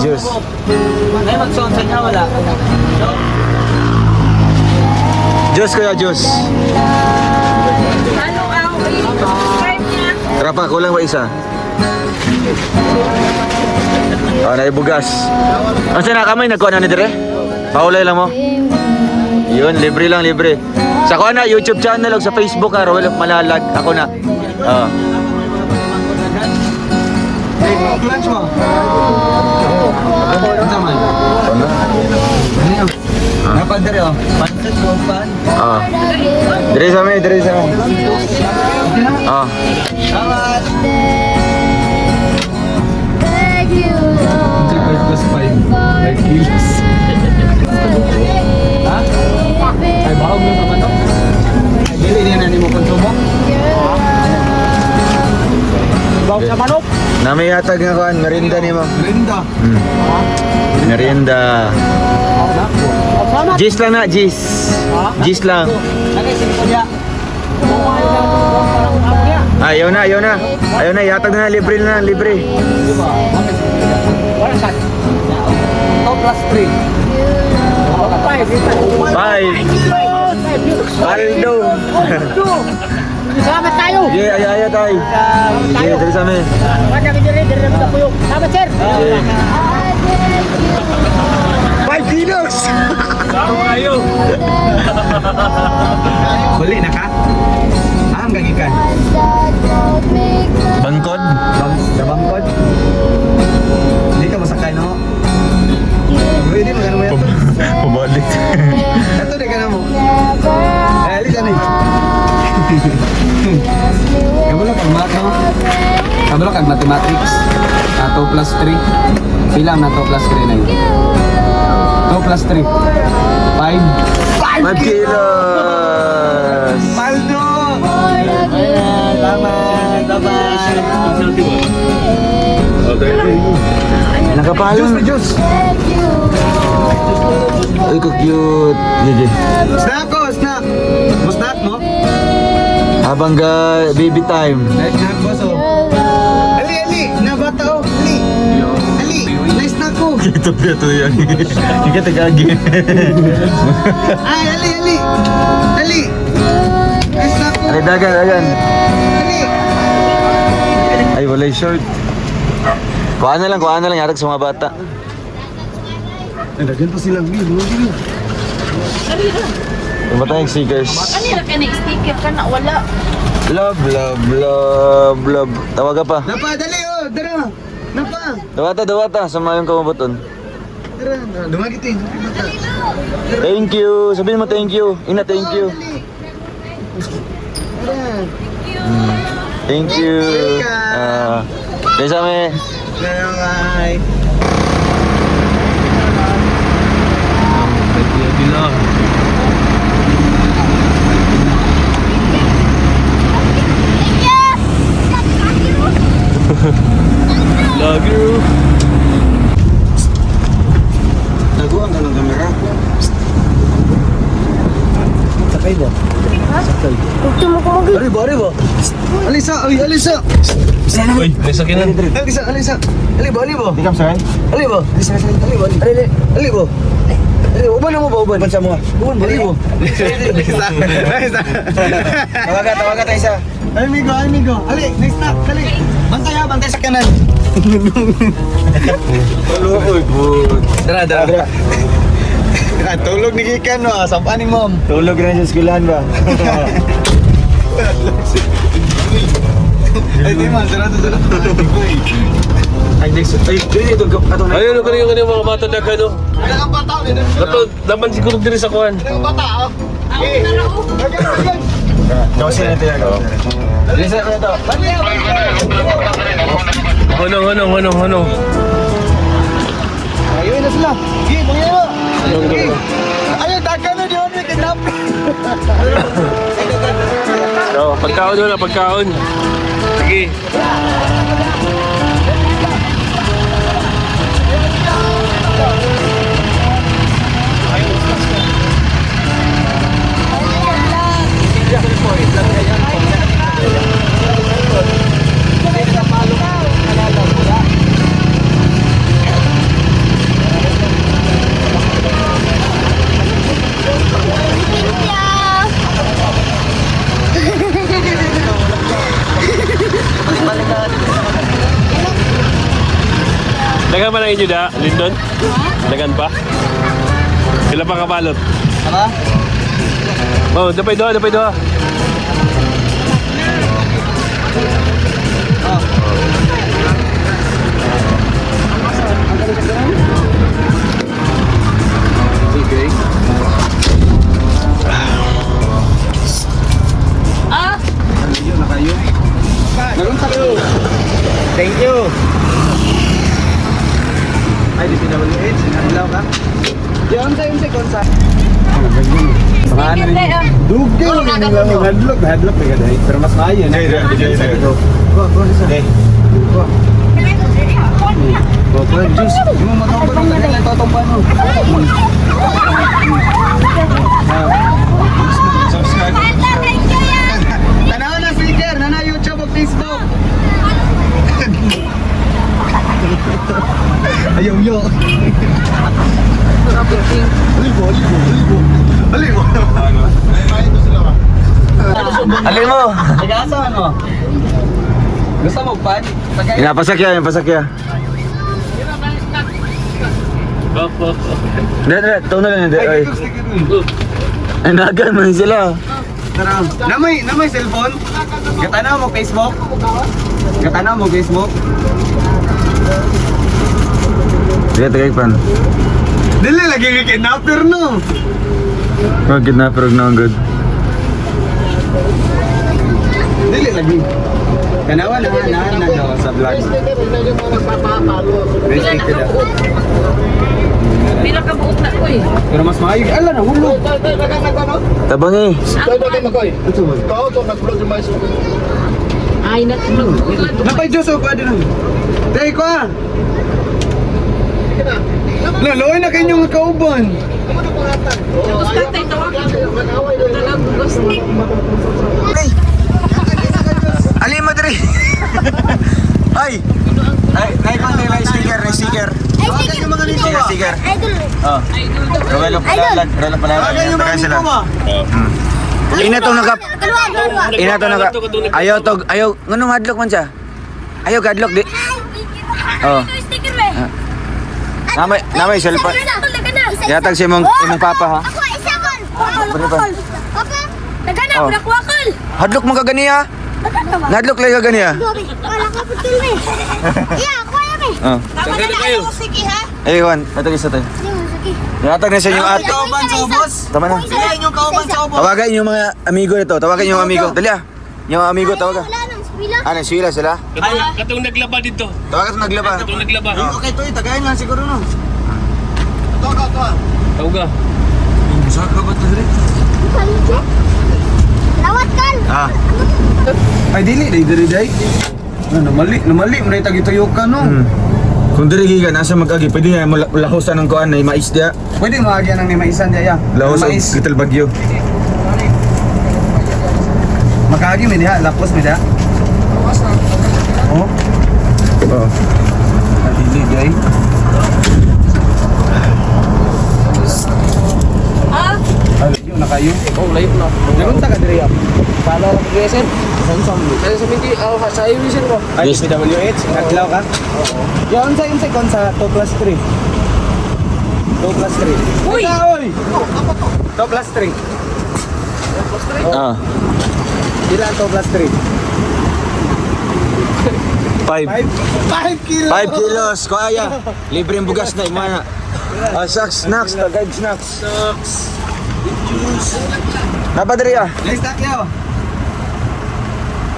Juice. May mag-sound sa inyo, wala. Juice kuya, juice. Ano ang subscribe niya? Tara pa, kulang ba isa? Ah, naibugas. Ang sana kamay, nagkuha na ni dire? Paulay lang mo? Yun, libre lang, libre. Sa kuha na, YouTube channel o sa Facebook ha, Roel of Malalag. Ako na. Lunch mo. Ano naman? Ano? Napad dere oh. Pancit mo pan. Dire sa amin, dire sa amin. Salamat. 5 plus 5. 5 kilos. Ha? Ay, bahog mo sa manok. Dili niya na mo konsumo. Bahog sa manok. Namayatag nga kuhan, merinda ni mo. Merinda. Merinda. Gis lang na, gis. Gis lang. Nagising ko niya. Ayaw na, ayaw na. Ayaw na, yatag na, libre na, libre. Wala sa. 2 plus 3. 5. Paldo. Salamat tayo. Sige, ayaw tayo. Sige, dari sa amin. Dire na po yung. Salamat, sir. 5 kilos! Bali na ka? Ang gagikan. Bangkod? Bangkod. Hindi ka masakay no? Pwede mo mo yan. Pabalik. Ito di ka na mo. Alis ano eh. Kabalo kag math no? Kabalo kag mathematics. 2 plus 3. Pilang na 2 plus 3 na yun. 2 plus 3. 5. 5 kilos! Paldo! Tama! Nakapalong. Juice! Ay, ka-cute. Gigi. Snack ko! Snack! Mo snack mo? Habang baby time. Nice snack ko so. Ali! Nabata oh! Ali! Nice snack ko! Ito yan. Hindi ka tagagi. Ay! Ali! Nice snack ko! Ay, dagan. Ali! Ay, wala yung short. Kuha na lang. Yatag sa mga bata. Nandagyan pa silang meal. Yung bata yung stickers. Kanina ka na-sticker ka na wala. Love. Tawaga pa. Napa! Dali oh! Dara! Napa! Dawata. Sama yung kamabuton. Dara! Dumagitin! Thank you. Sabihin mo thank you. Ina, thank you. Thank you. Dahil sa amin. Bye! Love you. Naguan ka ng kamera. Sakay ba? Gusto mo kumagi. Aribo! Alisa! Alisa! Uy, may sakinan. Alisa! Alibo! Di ka masakay? Alibo! Alibo! Uban mo ba? Uban sa mga? Uban ba? Alibo! Tawaga tayo isa. Amigo! Ali! Next stop! Ali! Bantay sa kanan! Dara! Tulog ni Kikan no, sampaan ni Mom. Tulog rin sa eskwelahan ba? Ay, di man, dara. Ay, next. Ay, ito. Ayun, ano yung mga bata na kano? Ang bata, Laman siguro din sa kuhan. ang bata. Gawin natin yan. Lisa ko ito. Honong. Ayun na sila. Gi, bangyan mo. Ayun, takan na diyon, may kidnap. So, pagkaon. Sige. Dagan pa na inyo da, Lindon? Dagan pa? Sila pa kabalot? Ano? Oh, dapay doha, dapay doha. Okay. Thank you. Ay, di pinawaliit. Sinaglaw ka. Yan tayo sa konsa. Dugay lang lang hadlok na gaday. Pero mas maayo na. Go sa. Go for juice. Mo matawag na lang totompan mo. Subscribe. Tanaw na speaker, na YouTube o Facebook. Ayaw yo. Alibo. Alin mo? Tagasan mo. Gusto mo pan? Inapasakya, inapasakya. Dad, tayo na lang yun. Ay, nagan mo sila. Namay cellphone? Gatanaw mo Facebook? Gatanaw mo Facebook? Sige, tagay pan. Dili lagi nga kidnapper no. Mga kidnapper na ang good. Dili lagi. Kanawa na daw sa vlog. Respect to that. Pila ka buok na ko eh. Pero mas maayos. Ala na hulog. Tabang eh. Ay, natulog. Napay Diyos o pa din. Dahil ko ah. Laloy na kanyang kauban. Tapos tatay, tawag. Talag bugas na. Alin mo diri. Ay. Ay pa nila sticker, na sticker. Bakit yung mga nito ba? Sticker. Idol. Oh. Relo pala. Tagay sila. Ina to nagap. Ina to nagap. Ayaw nganong hadlok man siya. Ayaw gadlok di. Oh. Sticker be. Namay cellphone. Yatag si imong papa ha. Ako isa kon. Papa. Nagana Oh. ko na kuwakol. Hadlok mo kagani ha. Nagana ba? Hadlok lay kagani ha. Wala ka putul be. Iya, ako ya be. Oh. Tama na kayo. Sige ha. Ayun, atag isa tayo. Sige. Yatag na sa inyong ate. Kauban sa ubos. Tama na. Sila yung kauban sa ubos. Tawagan yung mga amigo nito. Tawagan yung amigo. Dali ah. Yung amigo tawagan. Wala nang sila. Ah, nagswila sila. Katong naglaba dito. Tawagan sa naglaba. Katong naglaba. Okay to, tagayin lang siguro no. Tawga. Lawat kan. Ah. Ay dili day. Namali mo na itagituyo ka no. Kung diri gikan asa mag-agi, pwede nga lahosan ng kuan na mais dia. Pwede maagyan ng maisan diya. Lahos og gital bagyo. Makaagi mi diha, lapos mi diha. Oh, Oh. dili day. Ayun na kayo. Oh, layo na. Nagunta ka diri ah. Pala lang GSM. Samsung. Kaya sa minti, sa iwisin ko. Ay, PWH, naglaw ka? Oo. Yan sa insay kon sa 2 plus 3. 2 plus 3. Uy! Uy! 2 plus 3. Ah. Ilan 2 plus 3? 5 5 kilos! 5 kilos, kaya. Libreng bugas na imana. Ah, snacks, tagay snacks. Napa diri ah. Next tak yo.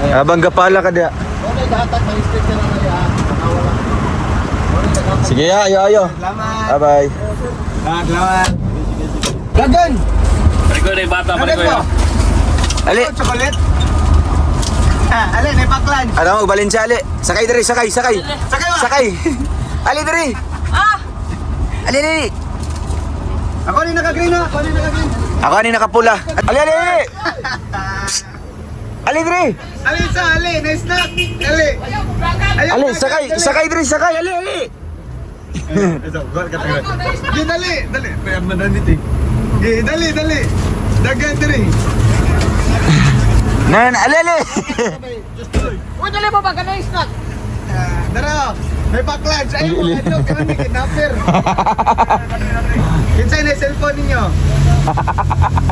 Abang gapala ka dia. Sige ya, ayo. Selamat. Bye-bye. Selamat. Gagan! Paliko na yung bata, paliko yun. Ali. Chocolate? Ali, may paklan. Ano mo, Valencia ali. Sakay diri, sakay. Sakay ba? Sakay. Ali diri. Ali. Ako ni naka-green na. Ako ni nakapula. Ali. Ali diri. Ali sa Ali, nice snack. Ali. Ali, sakay diri, sakay. Ali. Di dali. Payam na danit eh. Dali. Dagan diri. Nan, ali. Uy, dali mo ba? Ganun snack. Dara. May backlash. Ayun mga adlok, karon may kidnapper. Kinsay na cellphone ninyo?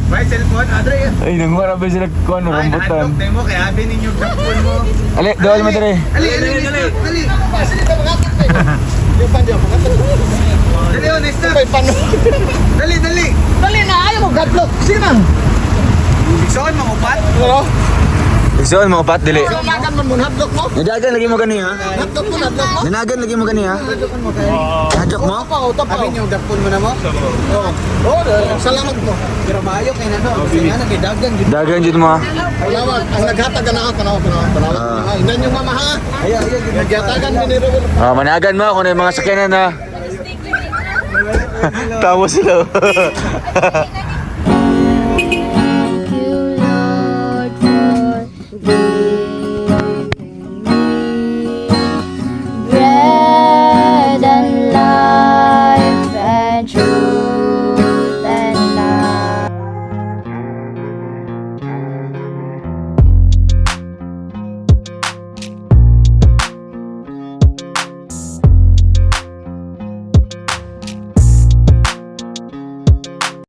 May cellphone, Adre. Ay, nangwara ba sila kuha ng Ay, rambutan? adlok demo kay abi ninyo cellphone mo. Ali, dawal mo dali. Ali. Dali, oh, next step. Dali. Dali na, ayaw mo gadlock. Sige man. Iksoon, mangupat. Ano? Igsoon mo, pat, dili. Nagan man mo hadlock mo. Nadagan lagi mo gani ha? Hadlock mo, hadlock mo. Nanagan lagi mo gani ha? Hadjok mo? Tapaw. Abi niyo dapon mo na mo. Oo, salamat mo. Pero maayo kay nano, kasi nga nagidagan jud. Dagan jud mo ha? Salamat. Ang naghatag na ako, tanaw. Inan yung mama ha. Ayo, Naghatagan ni Nero. Ah, managan mo kung ano yung mga sakyanan ha. Tawa sila.